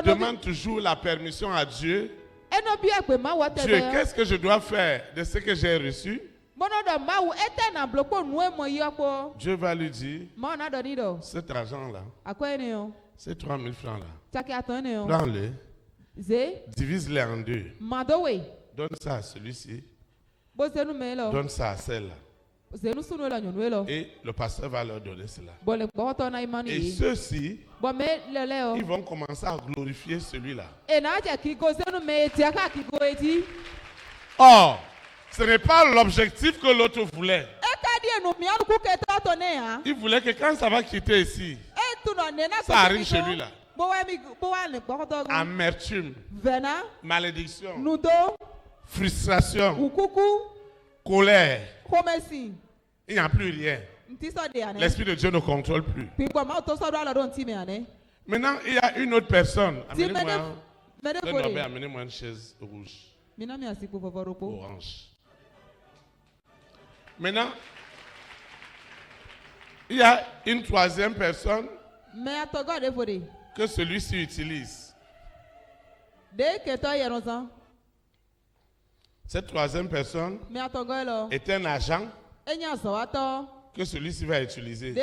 demande toujours la permission à Dieu. Dieu, qu'est-ce que je dois faire de ce que j'ai reçu? Dieu va lui dire, cet argent-là, ces 3000 francs-là, prends-le, divise-les en 2. Donne ça à celui-ci, donne ça à celle-là. Et le pasteur va leur donner cela. Et ceux-ci, ils vont commencer à glorifier celui-là. Or, ce n'est pas l'objectif que l'autre voulait. Il voulait que quand ça va quitter ici, ça arrive chez lui là. Amertume, malédiction, frustration, colère. Il n'y a plus rien. L'Esprit de Dieu ne contrôle plus. Maintenant, il y a une autre personne. Amenez-moi une chaise rouge. Orange. Maintenant, il y a une troisième personne que celui-ci utilise. Cette troisième personne est un agent que celui-ci va utiliser.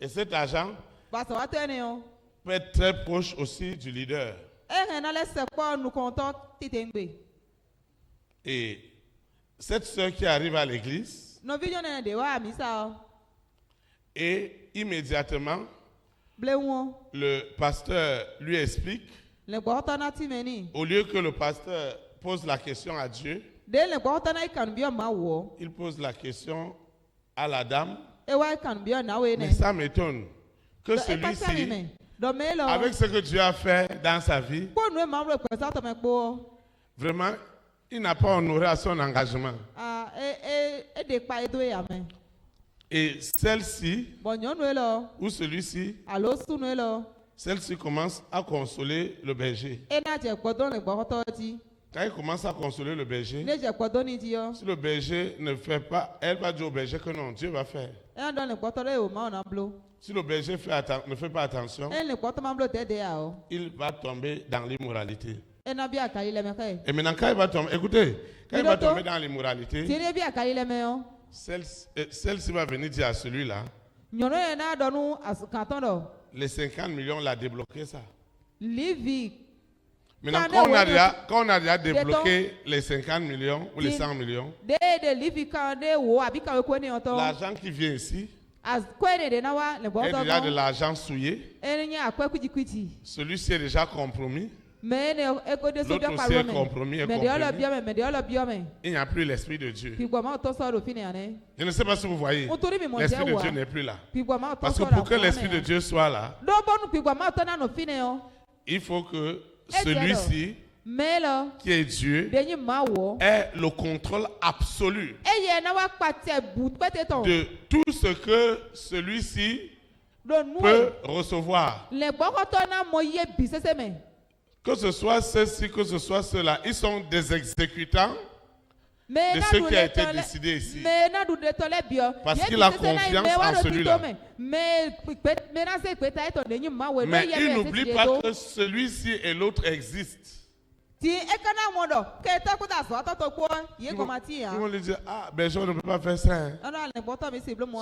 Et cet agent peut être très proche aussi du leader. Et cette soeur qui arrive à l'église, et immédiatement, le pasteur lui explique, au lieu que le pasteur pose la question à Dieu, il pose la question à la dame. Mais ça m'étonne que celui-ci, avec ce que Dieu a fait dans sa vie, vraiment, il n'a pas honoré à son engagement. Et celle-ci, ou celui-ci, celle-ci commence à consoler le berger. Quand il commence à consoler le berger, si le berger ne fait pas, elle va dire au berger que non, Dieu va faire. Si le berger ne fait pas attention, il va tomber dans l'immoralité. Et maintenant, quand il va tomber, écoutez, quand il va tomber dans l'immoralité, celle-ci va venir dire à celui-là, les 50 millions, l'a débloqué ça. Maintenant, quand on a déjà débloqué les 50 millions ou les 100 millions, l'argent qui vient ici est déjà de l'argent souillé. Celui-ci est déjà compromis. L'autre aussi est compromis. Il n'y a plus l'Esprit de Dieu. Je ne sais pas si vous voyez. L'Esprit de Dieu n'est plus là. Parce que pour que l'Esprit de Dieu soit là, il faut que celui-ci, qui est Dieu, ait le contrôle absolu de tout ce que celui-ci peut recevoir. Que ce soit ceci, que ce soit cela, ils sont des exécutants de ce qui a été décidé ici. Parce qu'il a confiance en celui-là. Mais il n'oublie pas que celui-ci et l'autre existent. Ils vont lui dire, ah, ben on ne peut pas faire ça. Hein.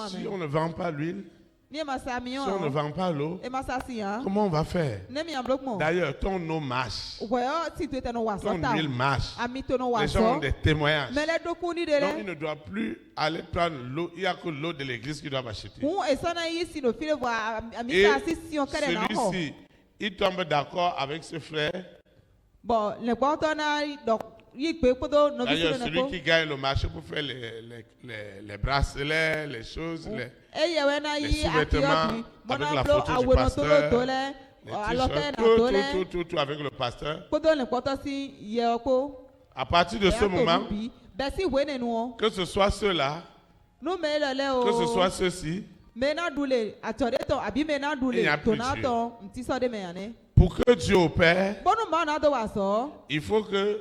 Si on ne vend pas l'huile, si on ne vend pas l'eau, comment on va faire? D'ailleurs, ton eau marche. Ton huile marche. Les gens ont des témoignages. Donc, il ne doit plus aller prendre l'eau. Il n'y a que l'eau de l'église qui doit acheter. Et celui-ci, il tombe d'accord avec ce frère. D'ailleurs, celui qui gagne le marché pour faire les bracelets, les choses, les sous-vêtements, avec la photo du pasteur, tout avec le pasteur. À partir de ce moment, que ce soit ceux-là, que ce soit ceux-ci, il n'y a plus Dieu. Pour que Dieu opère, il faut que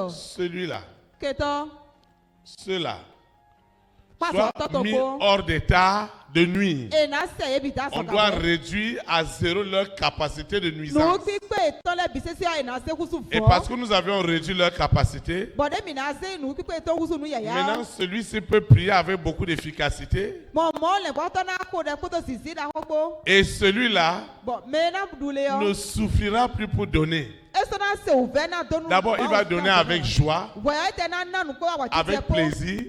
celui-là, ceux-là, soient mis hors d'état de nuire. On doit réduire à zéro leur capacité de nuisance. Et parce que nous avions réduit leur capacité, maintenant celui-ci peut prier avec beaucoup d'efficacité. Et celui-là ne souffrira plus pour donner. D'abord, il va donner avec joie, avec plaisir.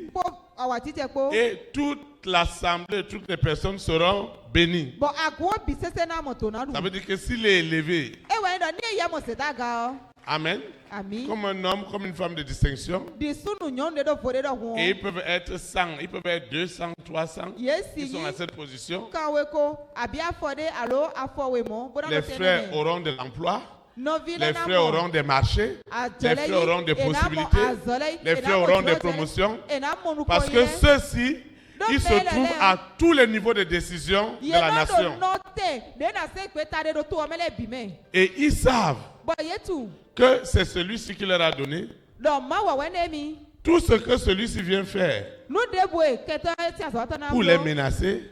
Et toute l'assemblée, toutes les personnes seront bénies. Ça veut dire que s'il est élevé, amen, comme un homme, comme une femme de distinction, et ils peuvent être 100, ils peuvent être 200, 300, ils sont à cette position. Les frères auront de l'emploi. Les frères auront des marchés, les frères auront des possibilités, les frères auront des promotions, parce que ceux-ci, ils se trouvent à tous les niveaux de décision de la nation. Et ils savent que c'est celui-ci qui leur a donné. Tout ce que celui-ci vient faire pour les menacer,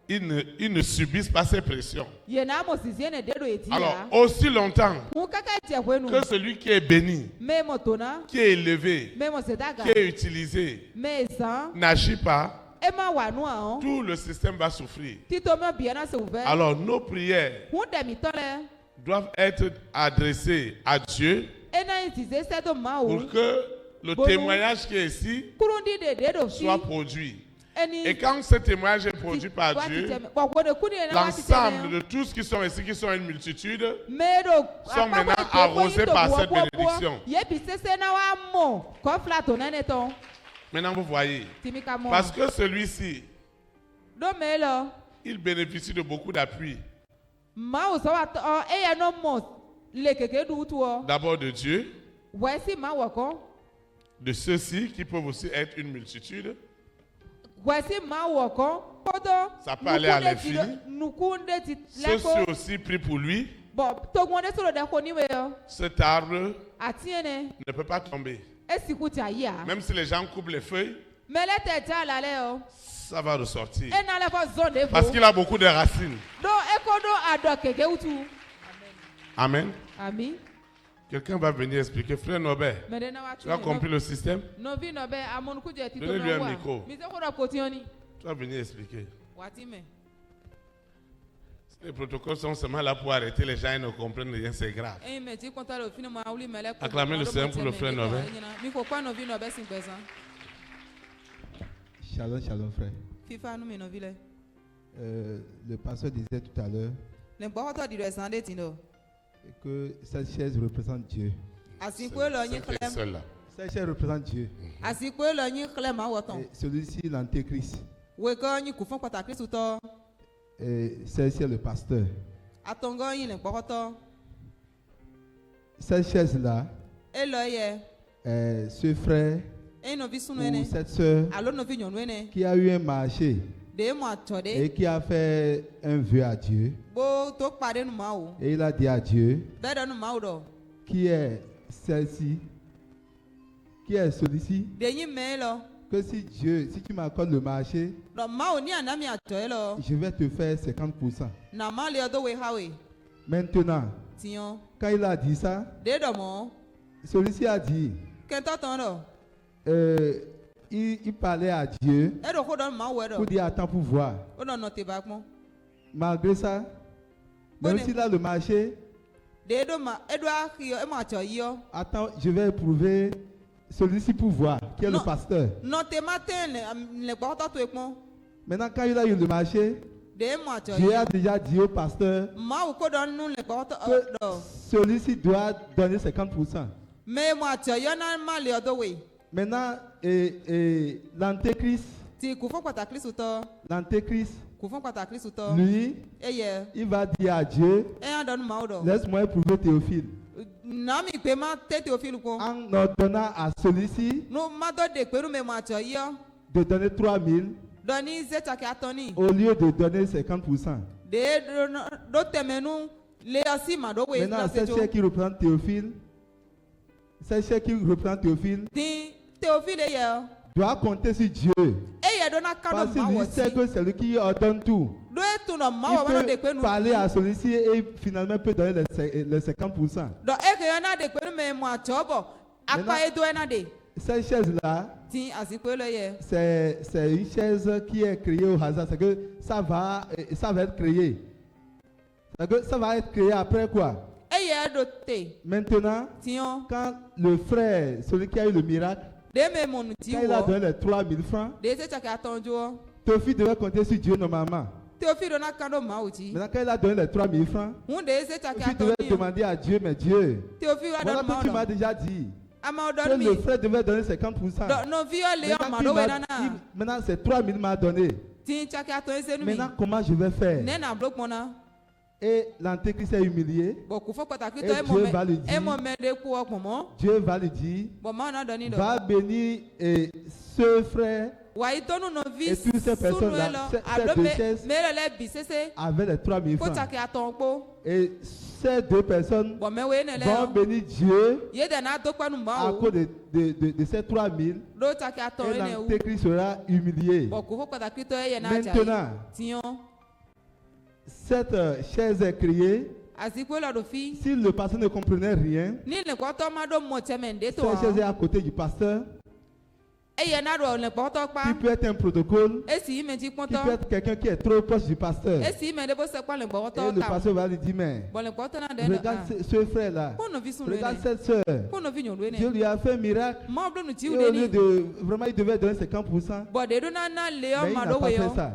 ils ne subissent pas ces pressions. Alors, aussi longtemps que celui qui est béni, qui est élevé, qui est utilisé, n'agit pas, tout le système va souffrir. Alors, nos prières doivent être adressées à Dieu pour que le témoignage qui est ici soit produit. Et quand ce témoignage est produit par Dieu, l'ensemble de tous qui sont ici, qui sont une multitude, sont maintenant arrosés par cette bénédiction. Maintenant, vous voyez, parce que celui-ci, il bénéficie de beaucoup d'appui. D'abord de Dieu, de ceux-ci qui peuvent aussi être une multitude. Ça peut aller à l'infini. Ceux-ci aussi prient pour lui. Cet arbre ne peut pas tomber. Même si les gens coupent les feuilles, ça va ressortir. Parce qu'il a beaucoup de racines. Amen. Quelqu'un va venir expliquer. Frère Nobel, tu as compris le système? Donnez-lui un micro. Tu vas venir expliquer. Les protocoles sont seulement là pour arrêter les gens et ne comprennent rien, c'est grave. Acclamez le Seigneur pour le frère Nobel. Shalom, shalom, frère. Le pasteur disait tout à l'heure que cette chaise représente Dieu. Cette chaise représente Dieu. Et celui-ci, l'antéchrist. Et celle-ci est le pasteur. Cette chaise-là, ce frère ou cette soeur qui a eu un marché et qui a fait un vœu à Dieu, et il a dit à Dieu, qui est celle-ci, qui est celui-ci, que si tu m'accordes le marché, je vais te faire 50%. Maintenant, Quand il a dit ça, celui-ci a dit, il parlait à Dieu pour dire attends pour voir. Malgré ça, même s'il a le marché, attends, je vais éprouver celui-ci pour voir, qui est le pasteur. Maintenant, quand il a eu le marché, Dieu a déjà dit au pasteur que celui-ci doit donner 50%. Maintenant, l'antéchrist, lui, il va dire à Dieu, laisse-moi éprouver Théophile. En ordonnant à celui-ci de donner 3000 au lieu de donner 50%. Maintenant, c'est ce qui reprend Théophile. C'est ce qui reprend Théophile. Doit compter sur Dieu. Parce que lui sait que c'est lui qui ordonne tout. Il peut parler à celui-ci et finalement peut donner les 50%. Cette chaise-là, c'est une chaise qui est créée au hasard. C'est que ça va être créé. Ça va être créé après quoi? Maintenant, quand le frère, celui qui a eu le miracle, quand il a donné les 3000 francs, Théophile devait compter sur Dieu normalement. Maintenant, quand il a donné les 3000 francs, il devait demander à Dieu, mais Dieu, voilà que tu m'as déjà dit que le frère devait donner 50%. Maintenant, c'est 3000 m'a donné. Maintenant, comment je vais faire? Et l'antéchrist est humilié. Et Dieu va lui dire, va bénir ce frère et toutes ces personnes-là, ces deux chaises avec les 3000 francs. Et ces deux personnes vont bénir Dieu à cause de ces 3000. Et l'antéchrist sera humilié. Maintenant, cette chaise est créée. Si le pasteur ne comprenait rien, cette chaise est à côté du pasteur. Qui peut être un protocole, qui peut être quelqu'un qui est trop proche du pasteur. Et le pasteur va lui dire, mais regarde ce frère-là, regarde cette soeur, Dieu lui a fait un miracle. Et au lieu de, vraiment il devait donner 50%, mais il n'a pas fait ça.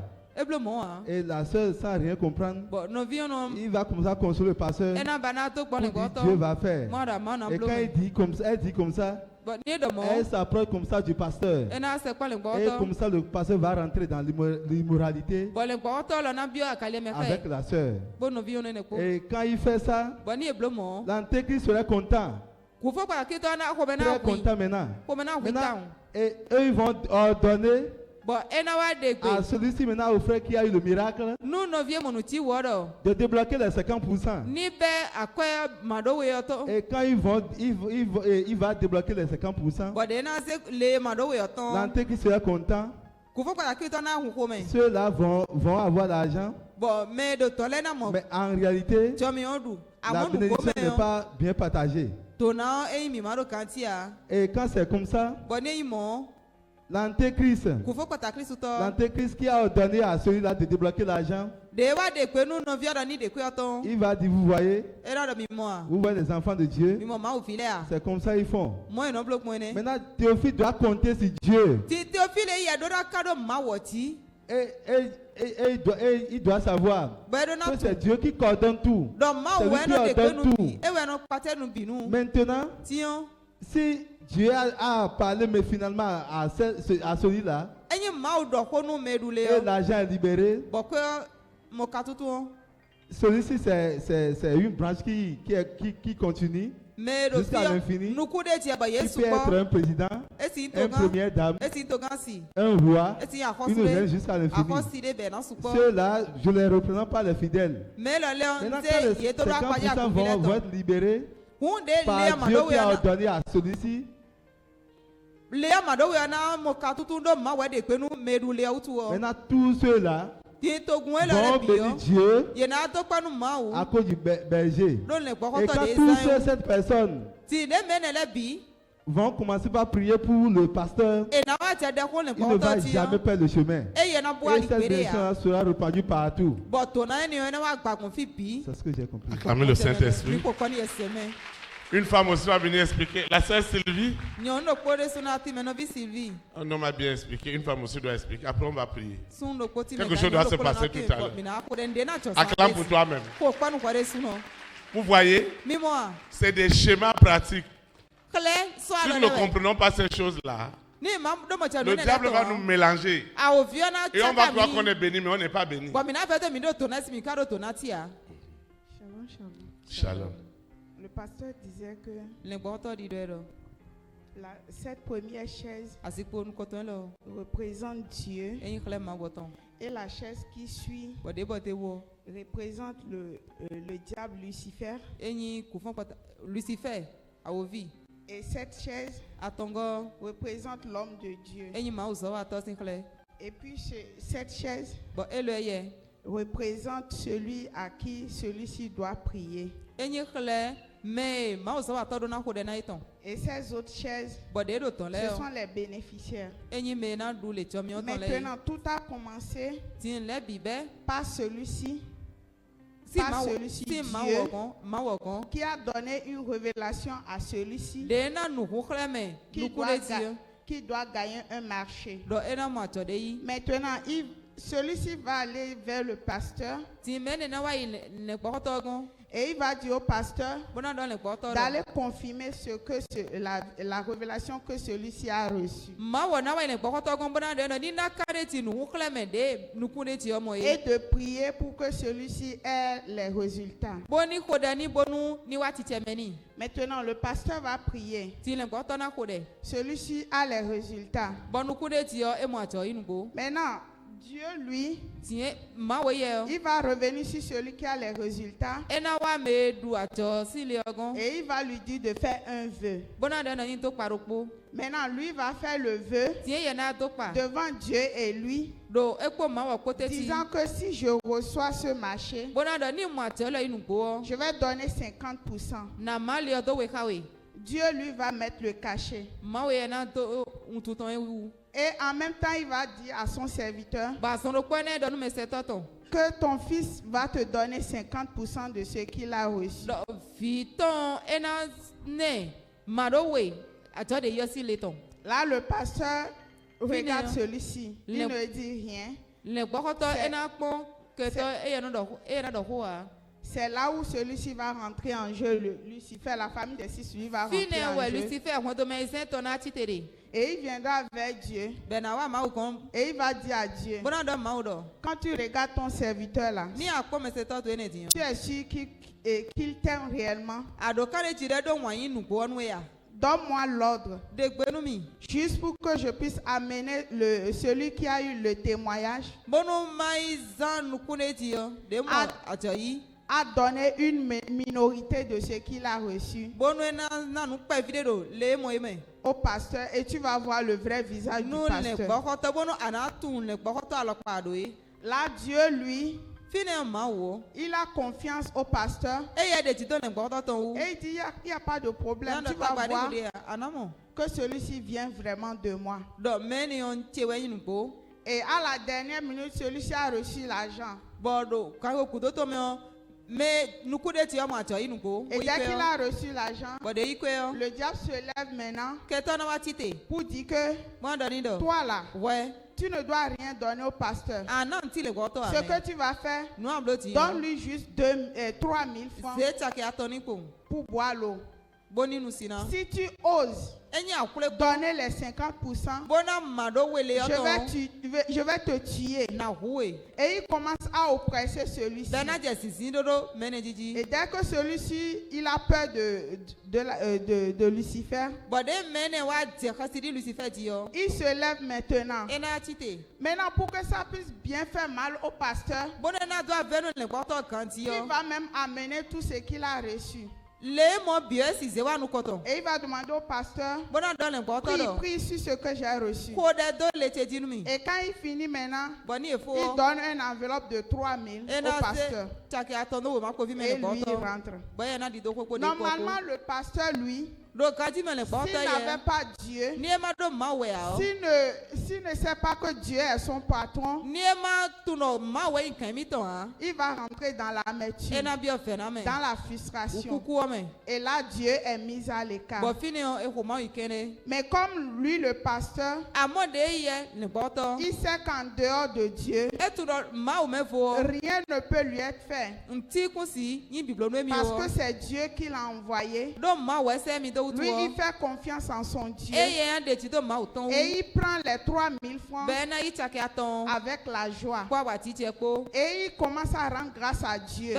Et la soeur, sans rien comprendre, il va commencer à consoler le pasteur pour dire Dieu va faire. Et quand elle dit comme ça, elle s'approche comme ça du pasteur. Et comme ça, le pasteur va rentrer dans l'immoralité avec la soeur. Et quand il fait ça, l'antéchrist serait content. Très content maintenant. Et eux, ils vont ordonner à celui-ci maintenant, au frère qui a eu le miracle, de débloquer les 50%. Et quand il va débloquer les 50%, l'antéchrist sera content. Ceux-là vont avoir l'argent. Mais en réalité, la bénédiction n'est pas bien partagée. Et quand c'est comme ça, l'antéchrist qui a ordonné à celui-là de débloquer l'argent, il va dire, vous voyez les enfants de Dieu, c'est comme ça ils font. Maintenant, Théophile doit compter sur Dieu. Et il doit savoir que c'est Dieu qui coordonne tout. C'est lui qui ordonne tout. Maintenant, si Dieu a parlé, mais finalement à celui-là, et l'argent est libéré, celui-ci c'est une branche qui continue jusqu'à l'infini. Il peut être un président, une première dame, un roi, une reine jusqu'à l'infini. Ceux-là, je ne les représente pas les fidèles. Maintenant, quand les 50% vont être libérés par Dieu qui a ordonné à celui-ci, maintenant tous ceux-là vont bénir Dieu à cause du berger. Et quand tous cette personne vont commencer par prier pour le pasteur, il ne va jamais perdre le chemin. Et cette bénédiction sera répandue partout. C'est ce que j'ai compris. Acclamez le Saint-Esprit. Une femme aussi va venir expliquer. La sœur Sylvie. Un homme a bien expliqué. Une femme aussi doit expliquer. Après, on va prier. Quelque chose doit se passer tout à l'heure. Acclame pour toi-même. Vous voyez, c'est des schémas pratiques. Si nous ne comprenons pas ces choses-là, le diable va nous mélanger. Et on va croire qu'on est béni, mais on n'est pas béni. Shalom. Le pasteur disait que cette première chaise représente Dieu et la chaise qui suit représente le diable Lucifer. Et cette chaise représente l'homme de Dieu. Et puis cette chaise représente celui à qui celui-ci doit prier. Et ces autres chaises, ce sont les bénéficiaires. Maintenant, tout a commencé par celui-ci. Par celui-ci, Dieu, qui a donné une révélation à celui-ci qui doit gagner un marché. Maintenant, celui-ci va aller vers le pasteur et il va dire au pasteur d'aller confirmer ce que la révélation que celui-ci a reçue et de prier pour que celui-ci ait les résultats. Maintenant, le pasteur va prier. Celui-ci a les résultats. Maintenant, Dieu, lui, il va revenir sur celui qui a les résultats et il va lui dire de faire un vœu. Maintenant, lui va faire le vœu devant Dieu et lui, disant que si je reçois ce marché, je vais donner 50%. Dieu, lui, va mettre le cachet. Et en même temps, il va dire à son serviteur que ton fils va te donner 50% de ce qu'il a reçu. Là, le pasteur regarde celui-ci. Il ne dit rien. C'est là où celui-ci va rentrer en jeu. Lucifer, la famille des six, lui va rentrer en jeu. Et il viendra vers Dieu. Et il va dire à Dieu, quand tu regardes ton serviteur là, tu es sûr qu'il t'aime réellement. Donne-moi l'ordre, juste pour que je puisse amener celui qui a eu le témoignage a donné une minorité de ce qu'il a reçu au pasteur, et tu vas voir le vrai visage du pasteur. Là, Dieu, lui, il a confiance au pasteur et il dit il n'y a pas de problème, tu vas voir que celui-ci vient vraiment de moi. Et à la dernière minute, celui-ci a reçu l'argent. Et dès qu'il a reçu l'argent, le diable se lève maintenant pour dire que toi là, tu ne dois rien donner au pasteur. Ce que tu vas faire, donne-lui juste 3 000 francs pour boire l'eau. Si tu oses donner les 50%, je vais te tuer. Et il commence à oppresser celui-ci. Et dès que celui-ci, il a peur de Lucifer, il se lève maintenant. Maintenant, pour que ça puisse bien faire mal au pasteur, il va même amener tout ce qu'il a reçu. Et il va demander au pasteur, prie sur ce que j'ai reçu. Et quand il finit maintenant, il donne une enveloppe de 3 000 au pasteur. Et lui, il rentre. Normalement, le pasteur, lui, s'il n'avait pas Dieu, s'il ne sait pas que Dieu est son patron, il va rentrer dans l'amertume, dans la frustration. Et là, Dieu est mis à l'écart. Mais comme lui, le pasteur, il sait qu'en dehors de Dieu, rien ne peut lui être fait. Parce que c'est Dieu qui l'a envoyé. Lui, il fait confiance en son Dieu. Et il prend les 3 000 francs avec la joie. Et il commence à rendre grâce à Dieu.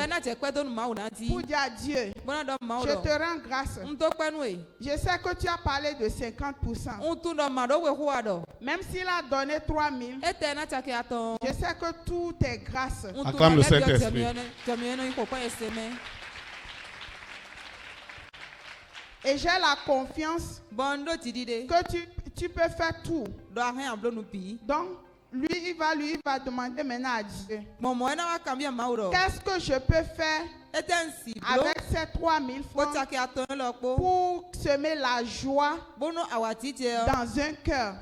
Pour dire à Dieu, je te rends grâce. Je sais que tu as parlé de 50%. Même s'il a donné 3 000, je sais que tout est grâce. Acclame le Saint-Esprit. Et j'ai la confiance que tu peux faire tout. Donc, lui, il va demander maintenant à Dieu, qu'est-ce que je peux faire avec ces 3 000 francs pour semer la joie dans un cœur.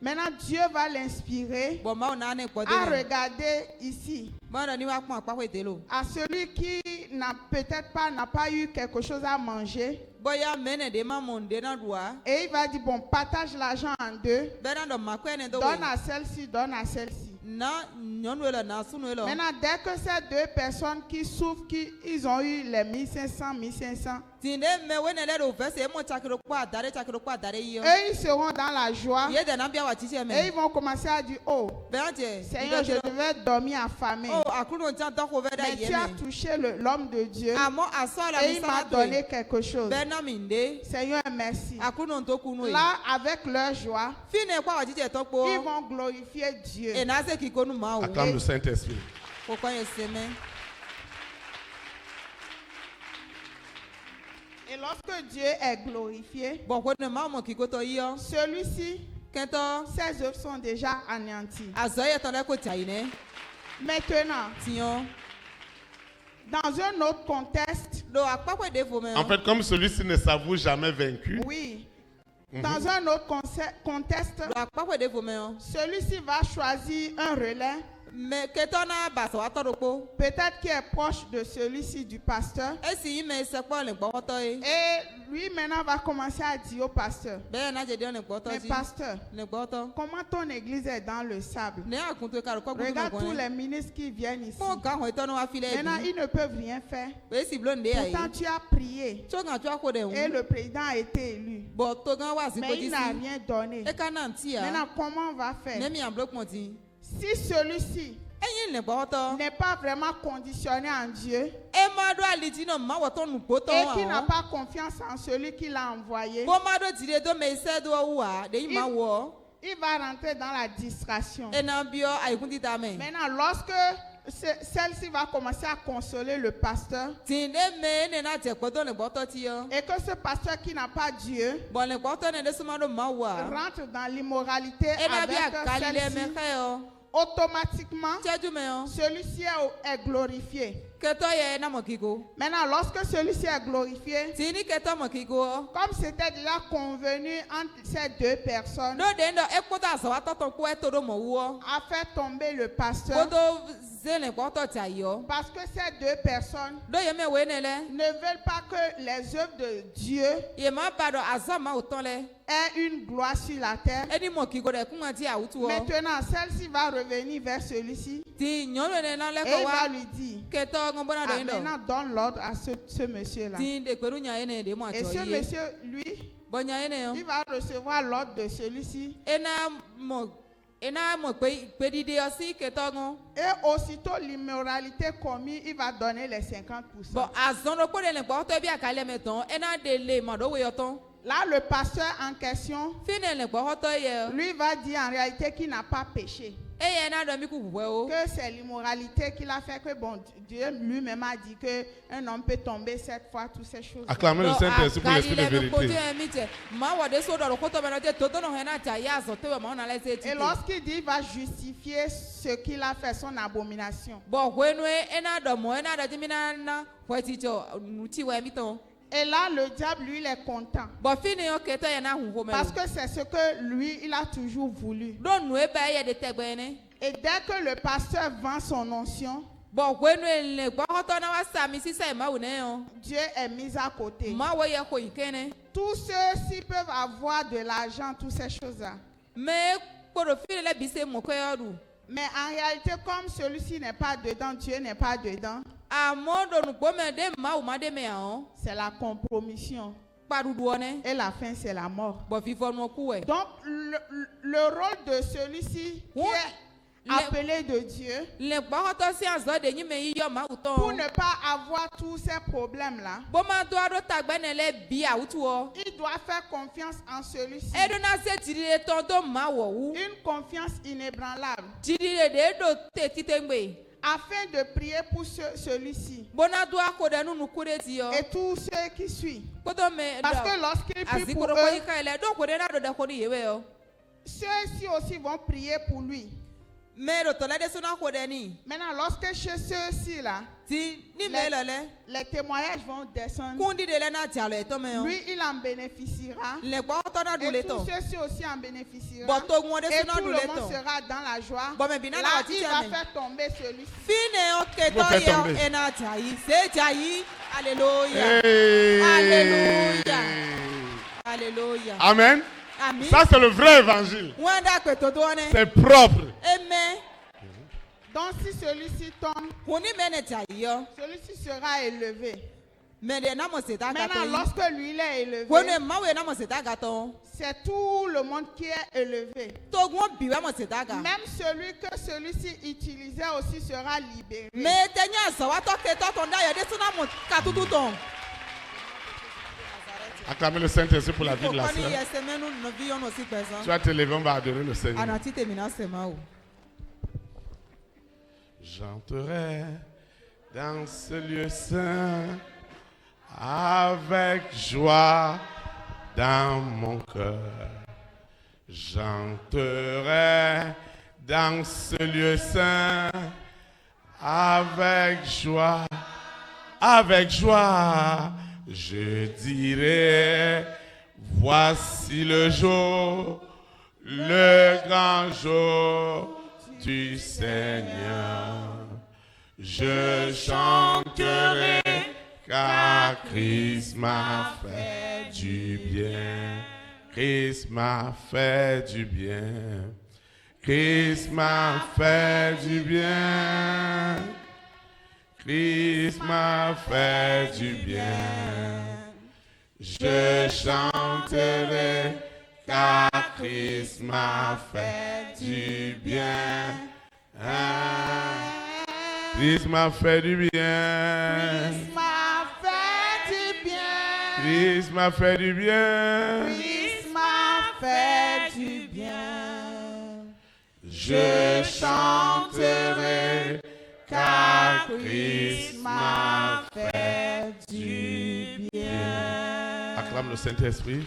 Maintenant, Dieu va l'inspirer à regarder ici. À celui qui n'a pas eu quelque chose à manger. Et il va dire, bon, partage l'argent en deux. Donne à celle-ci, donne à celle-ci. Maintenant, dès que ces deux personnes qui souffrent, ils ont eu les 1500, eux, ils seront dans la joie. Et ils vont commencer à dire, oh, Seigneur, je devais dormir affamé. Mais tu as touché l'homme de Dieu. Et il m'a donné quelque chose. Seigneur, merci. Là, avec leur joie, ils vont glorifier Dieu. Acclame le Saint-Esprit. Et lorsque Dieu est glorifié, celui-ci, ses œuvres sont déjà anéanties. Maintenant, dans un autre contexte, en fait, comme celui-ci ne s'avoue jamais vaincu. Oui. Dans un autre contexte, celui-ci va choisir un relais. Peut-être qu'il est proche de celui-ci du pasteur. Et lui maintenant va commencer à dire au pasteur, mais pasteur, comment ton église est dans le sable? Regarde tous les ministres qui viennent ici. Maintenant ils ne peuvent rien faire. Pourtant tu as prié et le président a été élu, mais il n'a rien donné. Maintenant comment on va faire? Si celui-ci n'est pas vraiment conditionné en Dieu et qui n'a pas confiance en celui qui l'a envoyé, il va rentrer dans la distraction. Maintenant, lorsque celle-ci va commencer à consoler le pasteur, et que ce pasteur qui n'a pas Dieu rentre dans l'immoralité avec celle-ci, automatiquement, celui-ci est glorifié. Maintenant, lorsque celui-ci est glorifié, comme c'était déjà convenu entre ces deux personnes, a fait tomber le pasteur. Parce que ces deux personnes ne veulent pas que les œuvres de Dieu aient une gloire sur la terre. Maintenant, celle-ci va revenir vers celui-ci et il va lui dire, maintenant donne l'ordre à ce monsieur-là. Et ce monsieur, lui, il va recevoir l'ordre de celui-ci. Et aussitôt l'immoralité commise, il va donner les 50%. Là, le pasteur en question, lui va dire en réalité qu'il n'a pas péché. Que c'est l'immoralité qu'il a fait, que bon, Dieu lui-même a dit qu'un homme peut tomber 7 fois, toutes ces choses. Acclamez le Saint-Esprit pour l'esprit de vérité. Et lorsqu'il dit qu'il va justifier ce qu'il a fait, son abomination. Et là, le diable, lui, il est content. Parce que c'est ce que lui, il a toujours voulu. Et dès que le pasteur vend son onction, Dieu est mis à côté. Tous ceux-ci peuvent avoir de l'argent, toutes ces choses-là. Mais en réalité, comme celui-ci n'est pas dedans, Dieu n'est pas dedans. C'est la compromission. Et la fin, c'est la mort. Donc, le rôle de celui-ci qui est appelé de Dieu, pour ne pas avoir tous ces problèmes-là, il doit faire confiance en celui-ci. Une confiance inébranlable. Afin de prier pour celui-ci et tous ceux qui suivent. Parce que lorsqu'il prie pour eux, ceux-ci aussi vont prier pour lui. Maintenant, lorsque chez ceux-ci là, les témoignages vont descendre, lui il en bénéficiera et tous ceux-ci aussi en bénéficieront et tout le monde sera dans la joie. Là il va faire tomber celui-ci. Alléluia. Alléluia. Amen. Amen. Ça c'est le vrai évangile. C'est propre. Amen. Donc si celui-ci tombe, celui-ci sera élevé. Maintenant, lorsque lui il est élevé, c'est tout le monde qui est élevé. Même celui que celui-ci utilisait aussi sera libéré. Acclamez le Saint-Esprit pour la vie de la sœur. Tu vas te lever, on va adorer le Seigneur. J'entrerai dans ce lieu saint avec joie dans mon cœur. J'entrerai dans ce lieu saint avec joie, avec joie. Je dirai, voici le jour, le grand jour du Seigneur. Je chanterai car Christ m'a fait du bien. Christ m'a fait du bien. Christ m'a fait du bien. Christ m'a fait du bien. Je chanterai car Christ m'a fait du bien. Christ m'a fait du bien. Christ m'a fait du bien. Christ m'a fait du bien. Christ m'a fait du bien. Je chanterai car Christ m'a fait du bien. Acclame le Saint-Esprit.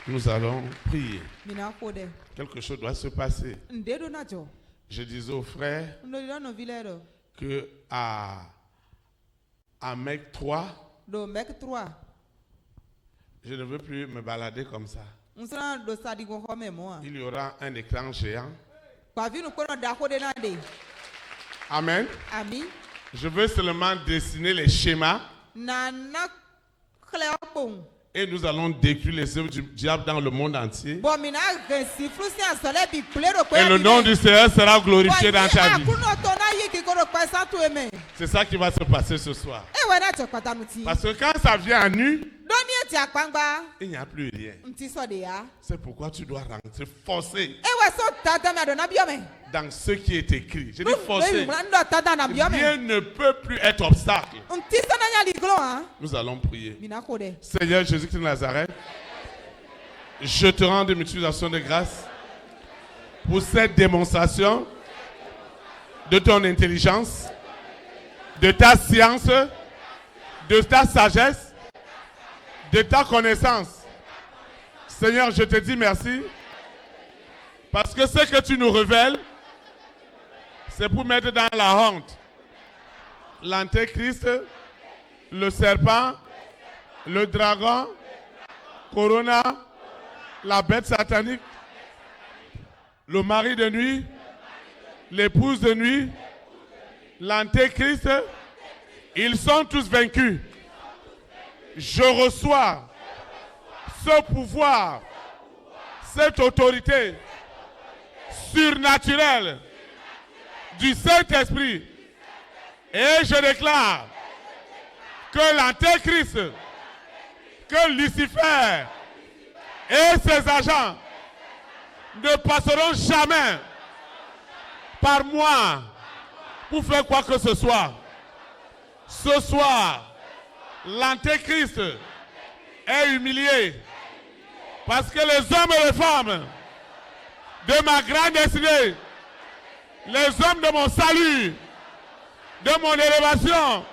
Nous allons prier. Quelque chose doit se passer. Je disais aux frères que à Mecque 3, je ne veux plus me balader comme ça. Il y aura un écran géant. Amen. Je veux seulement dessiner les schémas. Et nous allons détruire les œuvres du diable dans le monde entier. Et le nom du Seigneur sera glorifié dans ta vie. C'est ça qui va se passer ce soir. Parce que quand ça vient à nu, Il n'y a plus rien. C'est pourquoi tu dois rentrer forcé dans ce qui est écrit. Je dis forcé. Rien ne peut plus être obstacle. Nous allons prier. Seigneur Jésus-Christ de Nazareth, je te rends des multiplications de grâce pour cette démonstration de ton intelligence, de ta science, de ta sagesse, de ta connaissance. Seigneur, je te dis merci parce que ce que tu nous révèles, c'est pour mettre dans la honte l'antéchrist, le serpent, le dragon, Corona, la bête satanique, le mari de nuit, l'épouse de nuit, l'antéchrist. Ils sont tous vaincus. Je reçois ce pouvoir, cette autorité surnaturelle du Saint-Esprit. Et je déclare que l'antéchrist, que Lucifer et ses agents ne passeront jamais par moi pour faire quoi que ce soit. Ce soir, l'antéchrist est humilié parce que les hommes et les femmes de ma grande destinée, les hommes de mon salut, de mon élévation,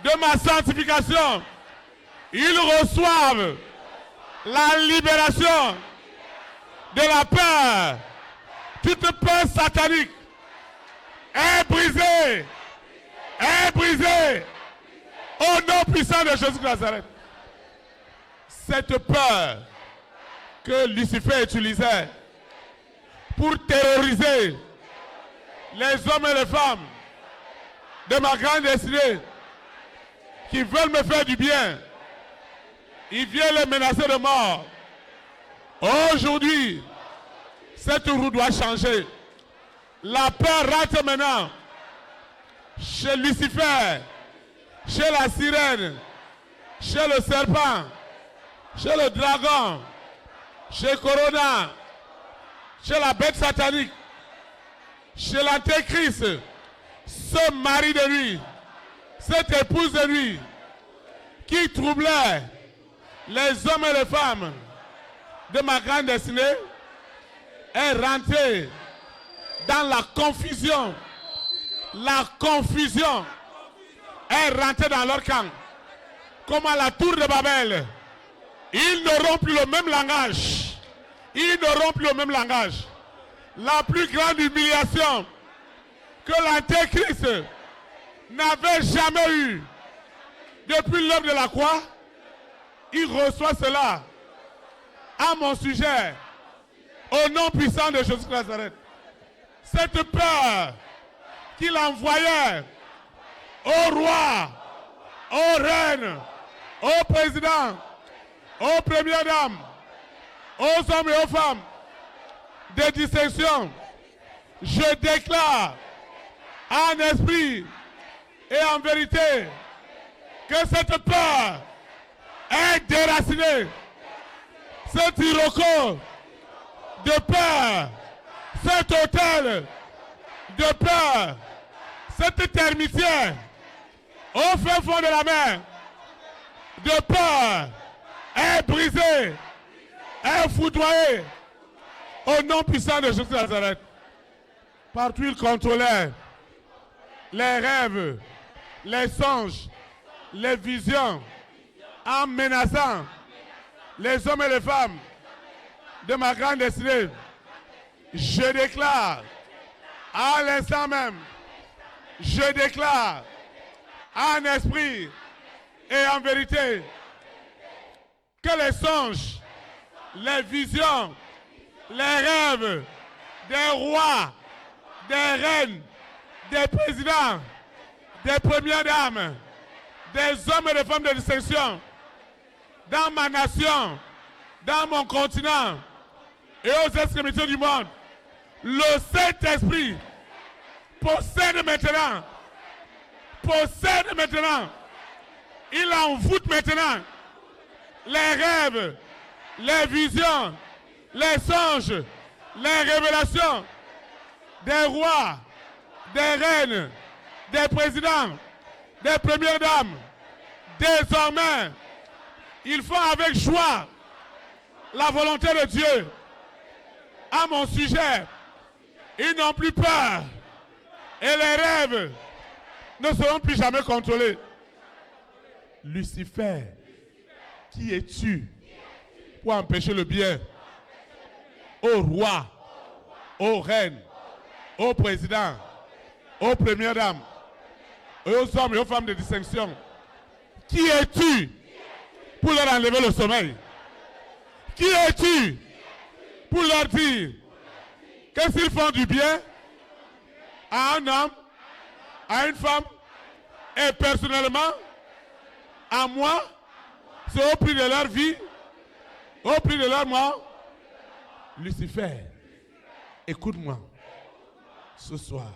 de ma sanctification, ils reçoivent la libération de la peur. Toute peur satanique est brisée. Est brisée au nom puissant de Jésus de Nazareth. Cette peur que Lucifer utilisait pour terroriser les hommes et les femmes de ma grande destinée qui veulent me faire du bien, il vient les menacer de mort. Aujourd'hui, cette roue doit changer. La peur rentre maintenant chez Lucifer, chez la sirène, chez le serpent, chez le dragon, chez Corona, chez la bête satanique, chez l'antéchrist, ce mari de lui, cette épouse de lui, qui troublait les hommes et les femmes de ma grande destinée, est rentré dans la confusion. La confusion est rentrée dans leur camp. Comme à la tour de Babel. Ils n'auront plus le même langage. Ils n'auront plus le même langage. La plus grande humiliation que l'antéchrist n'avait jamais eue depuis l'œuvre de la croix, il reçoit cela à mon sujet au nom puissant de Jésus de Nazareth. Cette peur qu'il envoyait au roi, aux reines, aux présidents, aux premières dames, aux hommes et aux femmes de distinction, je déclare en esprit et en vérité que cette peur est déracinée. Cet iroko de peur, cet hôtel de peur, cette termitière au fin fond de la mer de peur est brisée, est foudroyée au nom puissant de Jésus de Nazareth. Partout il contrôlait les rêves, les songes, les visions, en menaçant les hommes et les femmes de ma grande destinée. Je déclare à l'instant même, je déclare en esprit et en vérité que les songes, les visions, les rêves des rois, des reines, des présidents, des premières dames, des hommes et des femmes de distinction dans ma nation, dans mon continent et aux extrémités du monde, le Saint-Esprit possède maintenant, il envoûte maintenant les rêves, les visions, les songes, les révélations des rois, des reines, des présidents, des premières dames. Désormais, ils font avec joie la volonté de Dieu à mon sujet. Ils n'ont plus peur et les rêves ne seront plus jamais contrôlés. Lucifer, qui es-tu pour empêcher le bien aux rois, aux reines, aux présidents, aux premières dames, et aux hommes et aux femmes de distinction? Qui es-tu pour leur enlever le sommeil? Qui es-tu pour leur dire que s'ils font du bien à un homme, à une femme, et personnellement, à moi, c'est au prix de leur vie, au prix de leur mort? Lucifer, écoute-moi. Ce soir,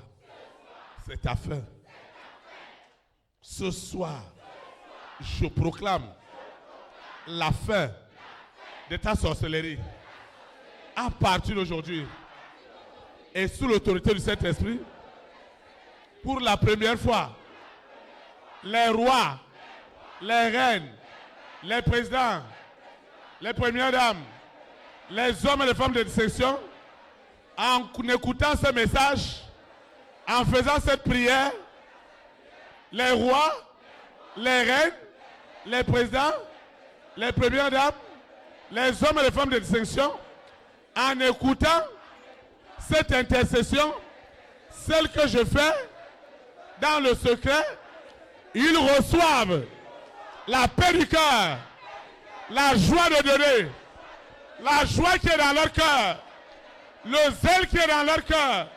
c'est ta fin. Ce soir, je proclame la fin de ta sorcellerie. À partir d'aujourd'hui, et sous l'autorité du Saint-Esprit, pour la première fois, les rois, les reines, les présidents, les premières dames, les hommes et les femmes de distinction, en écoutant ce message, en faisant cette prière, les rois, les reines, les présidents, les premières dames, les hommes et les femmes de distinction, en écoutant cette intercession, celle que je fais dans le secret, ils reçoivent la paix du cœur, la joie de donner, la joie qui est dans leur cœur, le zèle qui est dans leur cœur,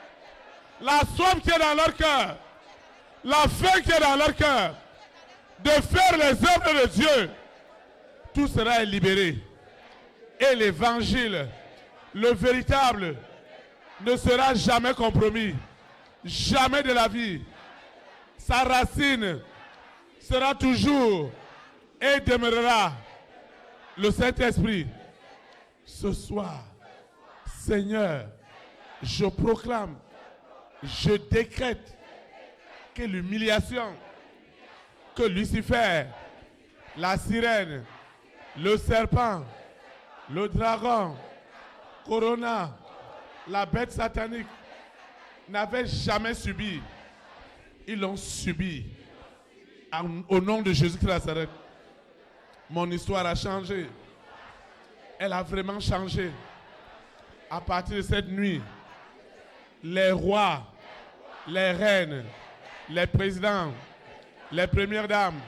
la soif qui est dans leur cœur, la faim qui est dans leur cœur, de faire les œuvres de Dieu. Tout sera libéré. Et l'évangile, le véritable, ne sera jamais compromis. Jamais de la vie. Sa racine sera toujours et demeurera le Saint-Esprit. Ce soir, Seigneur, je proclame, je décrète que l'humiliation, que Lucifer, la sirène, le serpent, le dragon, Corona, la bête satanique, n'avaient jamais subi. Ils l'ont subi. Au nom de Jésus de Nazareth, mon histoire a changé. Elle a vraiment changé. À partir de cette nuit, les rois, les reines, les présidents, les premières dames,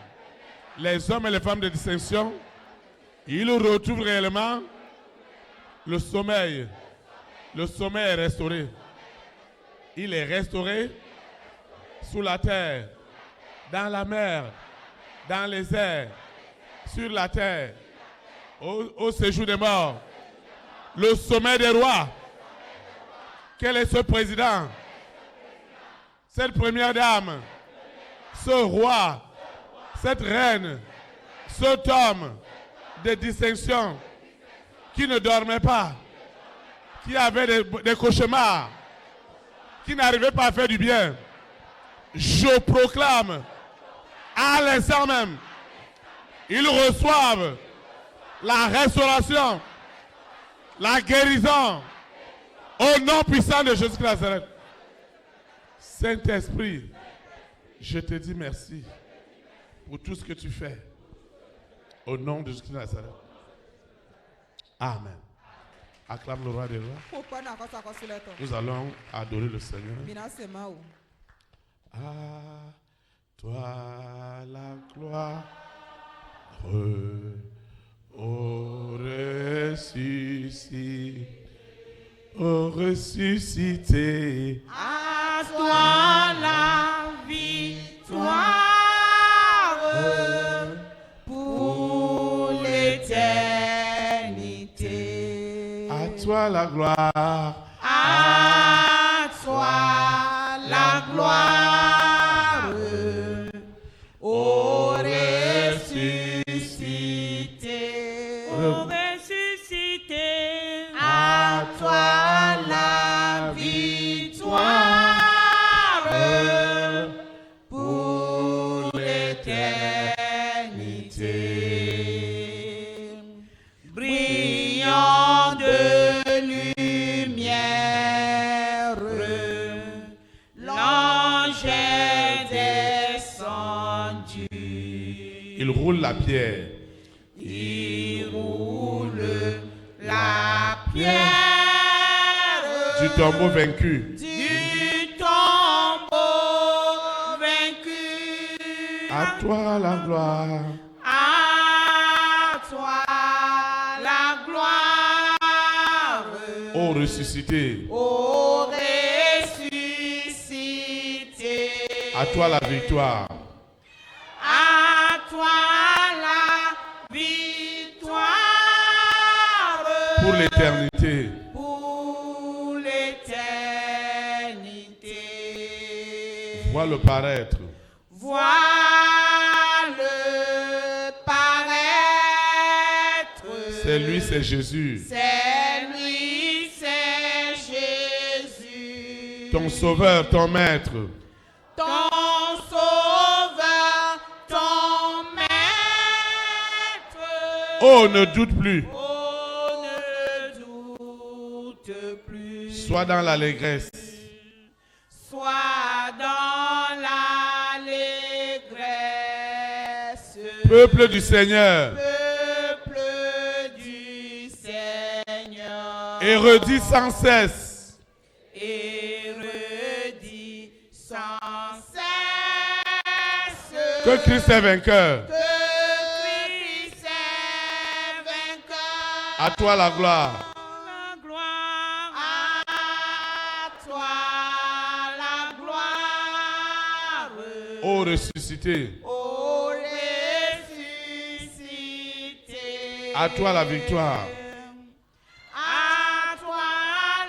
les hommes et les femmes de distinction, ils retrouvent réellement le sommeil. Le sommeil est restauré. Il est restauré sous la terre, dans la mer, dans les airs, sur la terre, au séjour des morts. Le sommeil des rois. Quel est ce président? Cette première dame, ce roi, cette reine, cet homme de distinction qui ne dormait pas, qui avait des cauchemars, qui n'arrivait pas à faire du bien. Je proclame à l'instant même, ils reçoivent la restauration, la guérison au nom puissant de Jésus de Nazareth. Saint-Esprit, je te dis merci pour tout ce que tu fais au nom de Jésus de Nazareth. Amen. Acclame le roi des rois. Nous allons adorer le Seigneur. À toi la gloire, ô ressuscité, à toi la victoire pour l'éternité. À toi la gloire, à toi la gloire, ô ressuscité. Il roule la pierre. Il roule la pierre. Du tombeau vaincu. Du tombeau vaincu. À toi la gloire. À toi la gloire. Ô ressuscité. Ô ressuscité. À toi la victoire. À toi la victoire. Pour l'éternité. Pour l'éternité. Vois le paraître. Vois le paraître. C'est lui, c'est Jésus. C'est lui, c'est Jésus. Ton sauveur, ton maître. Ton sauveur, ton maître. Oh, ne doute plus. Oh, ne doute plus. Sois dans l'allégresse. Sois dans l'allégresse. Peuple du Seigneur. Peuple du Seigneur. Et redis sans cesse. Et redis sans cesse. Que Christ est vainqueur. Que Christ est vainqueur. À toi la gloire. La gloire. À toi la gloire. Ô ressuscité. Ô ressuscité. À toi la victoire. À toi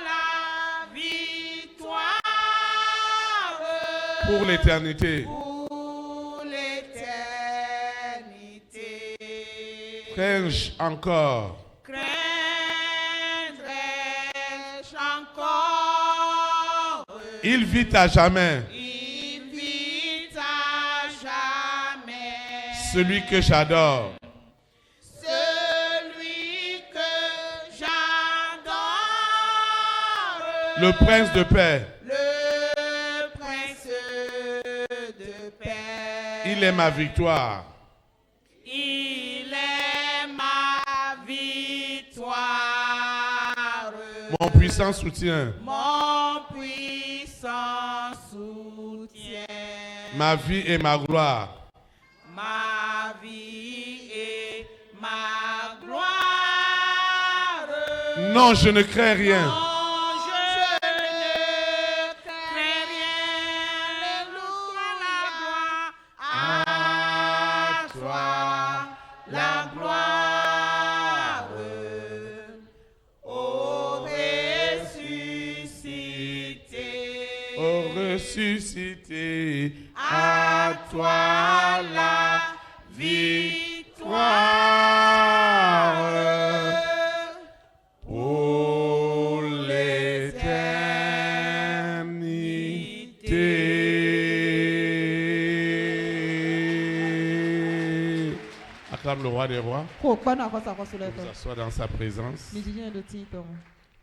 la victoire. Pour l'éternité. Pour l'éternité. Crains-je encore. Craindrai-je encore. Il vit à jamais. Il vit à jamais. Celui que j'adore. Celui que j'adore. Le prince de paix. Le prince de paix. Il est ma victoire. Il est ma victoire. Mon puissant soutien. Mon puissant soutien. Ma vie et ma gloire. Ma vie et ma gloire. Non, je ne crains rien. Non, je ne crains rien. Alléluia, la gloire. À toi la gloire. Ô ressuscité. Ô ressuscité. À toi la victoire. Pour l'éternité. Acclame le roi des rois. Nous s'assoit dans sa présence.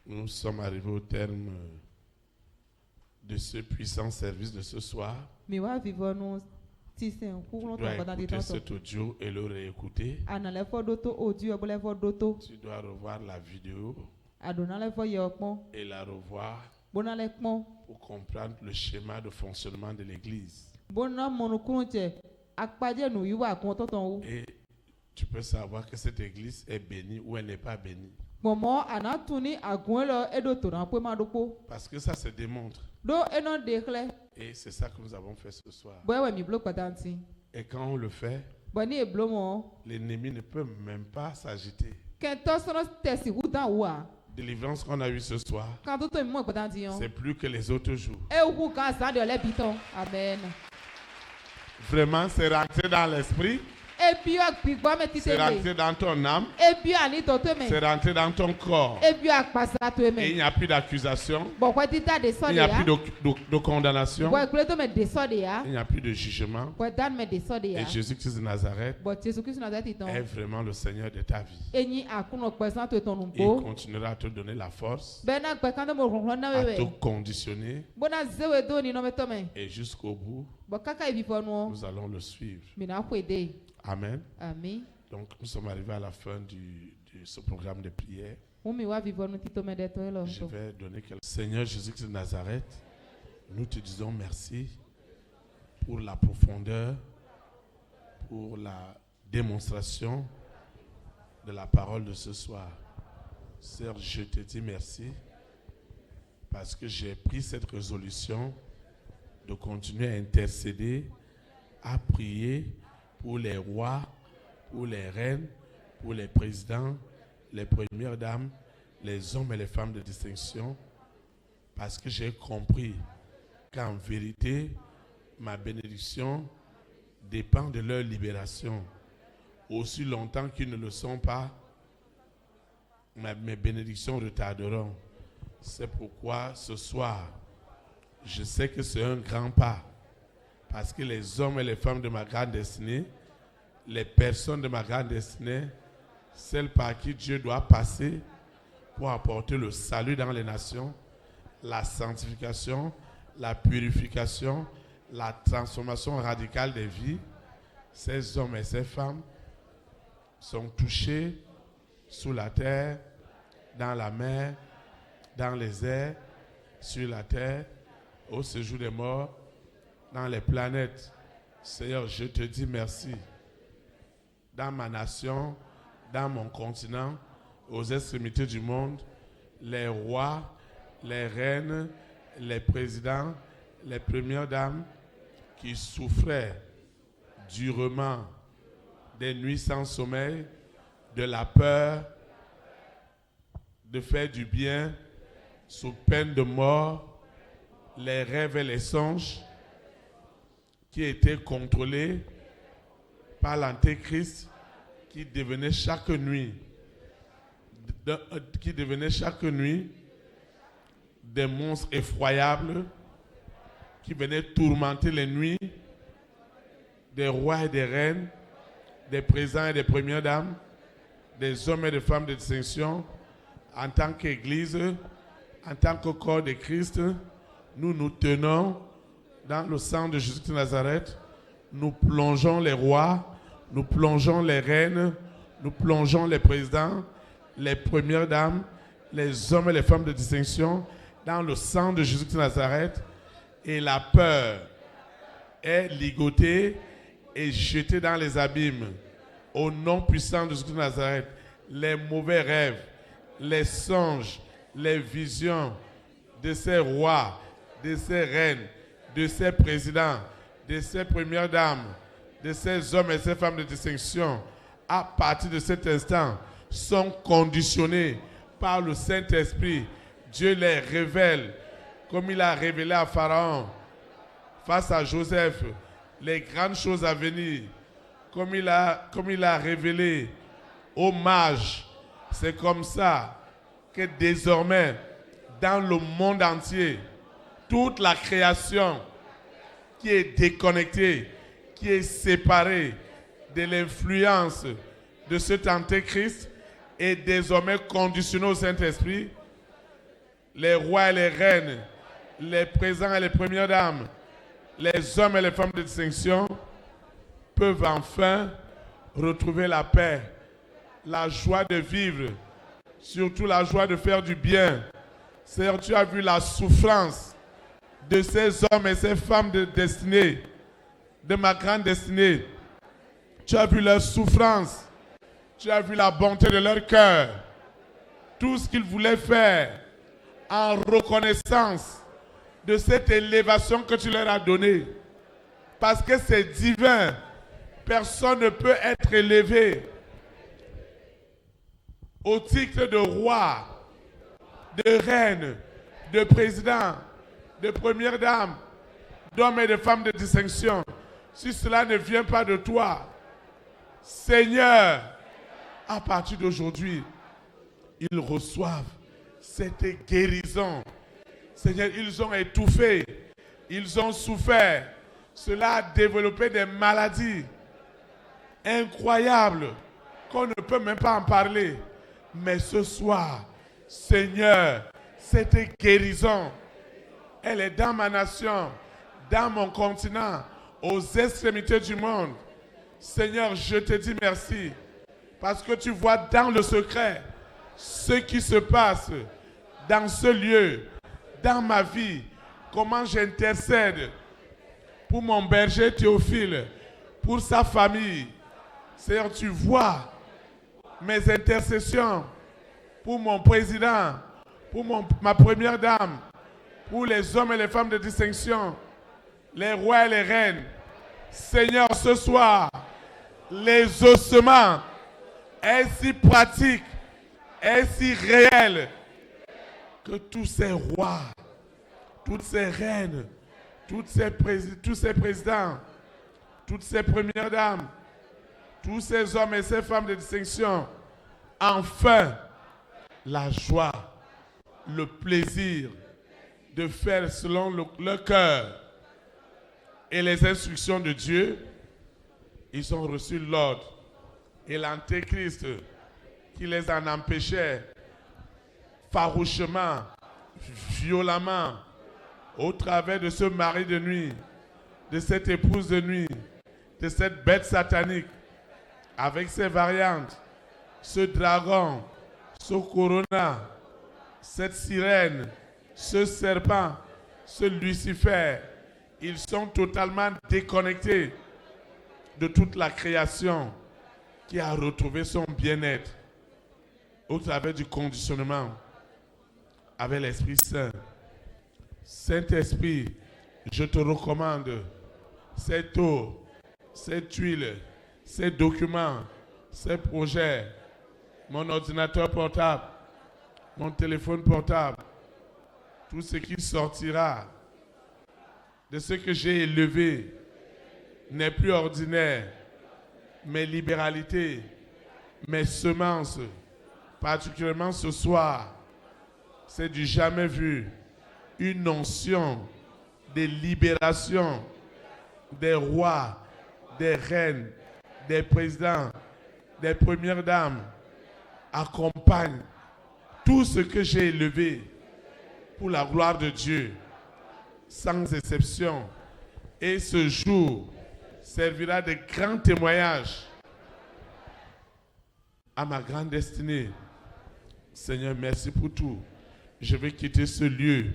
Nous sommes arrivés au terme de ce puissant service de ce soir. Tu dois écouter cet audio et le réécouter. Tu dois revoir la vidéo et la revoir pour comprendre le schéma de fonctionnement de l'Église. Et tu peux savoir que cette Église est bénie ou elle n'est pas bénie. Parce que ça se démontre. Et c'est ça que nous avons fait ce soir. Et quand on le fait, l'ennemi ne peut même pas s'agiter. Délivrance qu'on a eue ce soir, c'est plus que les autres jours. Vraiment, c'est rentré dans l'esprit. C'est rentré dans ton âme. C'est rentré dans ton corps. Et il n'y a plus d'accusation. Il n'y a plus de condamnation. Il n'y a plus de jugement. Et Jésus-Christ de Nazareth est vraiment le Seigneur de ta vie. Il continuera à te donner la force, à te conditionner. Et jusqu'au bout, nous allons le suivre. Amen. Amen. Donc, nous sommes arrivés à la fin de ce programme de prière. Je vais donner quelques... Seigneur Jésus-Christ de Nazareth, nous te disons merci pour la profondeur, pour la démonstration de la parole de ce soir. Seigneur, je te dis merci parce que j'ai pris cette résolution de continuer à intercéder, à prier pour les rois, pour les reines, pour les présidents, les premières dames, les hommes et les femmes de distinction, parce que j'ai compris qu'en vérité, ma bénédiction dépend de leur libération. Aussi longtemps qu'ils ne le sont pas, mes bénédictions retarderont. C'est pourquoi ce soir, je sais que c'est un grand pas, parce que les hommes et les femmes de ma grande destinée, les personnes de ma grande destinée, celles par qui Dieu doit passer pour apporter le salut dans les nations, la sanctification, la purification, la transformation radicale des vies, ces hommes et ces femmes sont touchés sous la terre, dans la mer, dans les airs, sur la terre, au séjour des morts, dans les planètes. Seigneur, je te dis merci. Dans ma nation, dans mon continent, aux extrémités du monde, les rois, les reines, les présidents, les premières dames qui souffraient durement des nuits sans sommeil, de la peur, de faire du bien sous peine de mort, les rêves et les songes qui étaient contrôlés par l'Antéchrist qui devenait chaque nuit des monstres effroyables qui venaient tourmenter les nuits des rois et des reines, des présidents et des premières dames, des hommes et des femmes de distinction. En tant qu'Église, en tant que corps de Christ, nous nous tenons dans le sang de Jésus de Nazareth. Nous plongeons les rois, nous plongeons les reines, nous plongeons les présidents, les premières dames, les hommes et les femmes de distinction dans le sang de Jésus de Nazareth. Et la peur est ligotée et jetée dans les abîmes. Au nom puissant de Jésus de Nazareth, les mauvais rêves, les songes, les visions de ces rois, de ces reines, de ces présidents, de ces premières dames, de ces hommes et ces femmes de distinction, à partir de cet instant, sont conditionnés par le Saint-Esprit. Dieu les révèle, comme il a révélé à Pharaon, face à Joseph, les grandes choses à venir, comme il a révélé aux mages. C'est comme ça que désormais, dans le monde entier, toute la création qui est déconnectée, qui est séparée de l'influence de cet Antéchrist, est désormais conditionnée au Saint-Esprit. Les rois et les reines, les présidents et les premières dames, les hommes et les femmes de distinction peuvent enfin retrouver la paix, la joie de vivre, surtout la joie de faire du bien. Seigneur, tu as vu la souffrance de ces hommes et ces femmes de destinée, de ma grande destinée. Tu as vu leur souffrance, tu as vu la bonté de leur cœur, tout ce qu'ils voulaient faire en reconnaissance de cette élévation que tu leur as donnée. Parce que c'est divin, personne ne peut être élevé au titre de roi, de reine, de président, de première dame, d'hommes et de femmes de distinction, si cela ne vient pas de toi. Seigneur, à partir d'aujourd'hui, ils reçoivent cette guérison. Seigneur, ils ont étouffé, ils ont souffert. Cela a développé des maladies incroyables qu'on ne peut même pas en parler. Mais ce soir, Seigneur, cette guérison, elle est dans ma nation, dans mon continent, aux extrémités du monde. Seigneur, je te dis merci parce que tu vois dans le secret ce qui se passe dans ce lieu, dans ma vie, comment j'intercède pour mon berger Théophile, pour sa famille. Seigneur, tu vois mes intercessions pour mon président, pour ma première dame, pour les hommes et les femmes de distinction, les rois et les reines. Seigneur, ce soir, les ossements est si pratique, est si réel, que tous ces rois, toutes ces reines, tous ces présidents, toutes ces premières dames, tous ces hommes et ces femmes de distinction, enfin, la joie, le plaisir de faire selon leur cœur et les instructions de Dieu, ils ont reçu l'ordre. Et l'antéchrist qui les en empêchait farouchement, violemment, au travers de ce mari de nuit, de cette épouse de nuit, de cette bête satanique, avec ses variantes, ce dragon, ce corona, cette sirène, ce serpent, ce Lucifer, ils sont totalement déconnectés de toute la création qui a retrouvé son bien-être au travers du conditionnement avec l'Esprit Saint. Saint-Esprit, je te recommande cette eau, cette huile, ces documents, ces projets, mon ordinateur portable, mon téléphone portable, tout ce qui sortira de ce que j'ai élevé n'est plus ordinaire. Mes libéralités, mes semences, particulièrement ce soir, c'est du jamais vu. Une onction de libération des rois, des reines, des présidents, des premières dames accompagne tout ce que j'ai élevé pour la gloire de Dieu, sans exception. Et ce jour servira de grand témoignage à ma grande destinée. Seigneur, merci pour tout. Je vais quitter ce lieu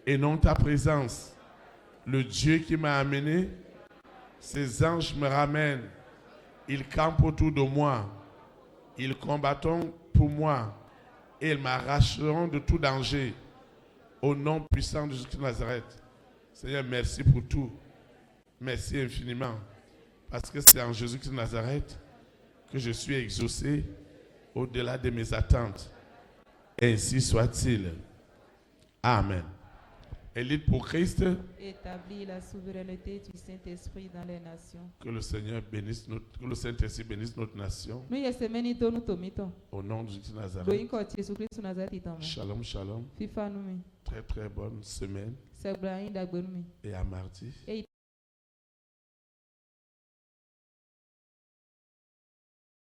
et non ta présence. Le Dieu qui m'a amené, ses anges me ramènent. Ils campent autour de moi. Ils combattront pour moi et ils m'arracheront de tout danger. Au nom puissant de Jésus de Nazareth. Seigneur, merci pour tout. Merci infiniment. Parce que c'est en Jésus de Nazareth que je suis exaucé au-delà de mes attentes. Ainsi soit-il. Amen. Élite pour Christ. Établis la souveraineté du Saint-Esprit dans les nations. Que le Seigneur bénisse que le Saint-Esprit bénisse notre nation. Au nom de Jésus de Nazareth. Shalom, shalom. Très très bonne semaine. Et à mardi.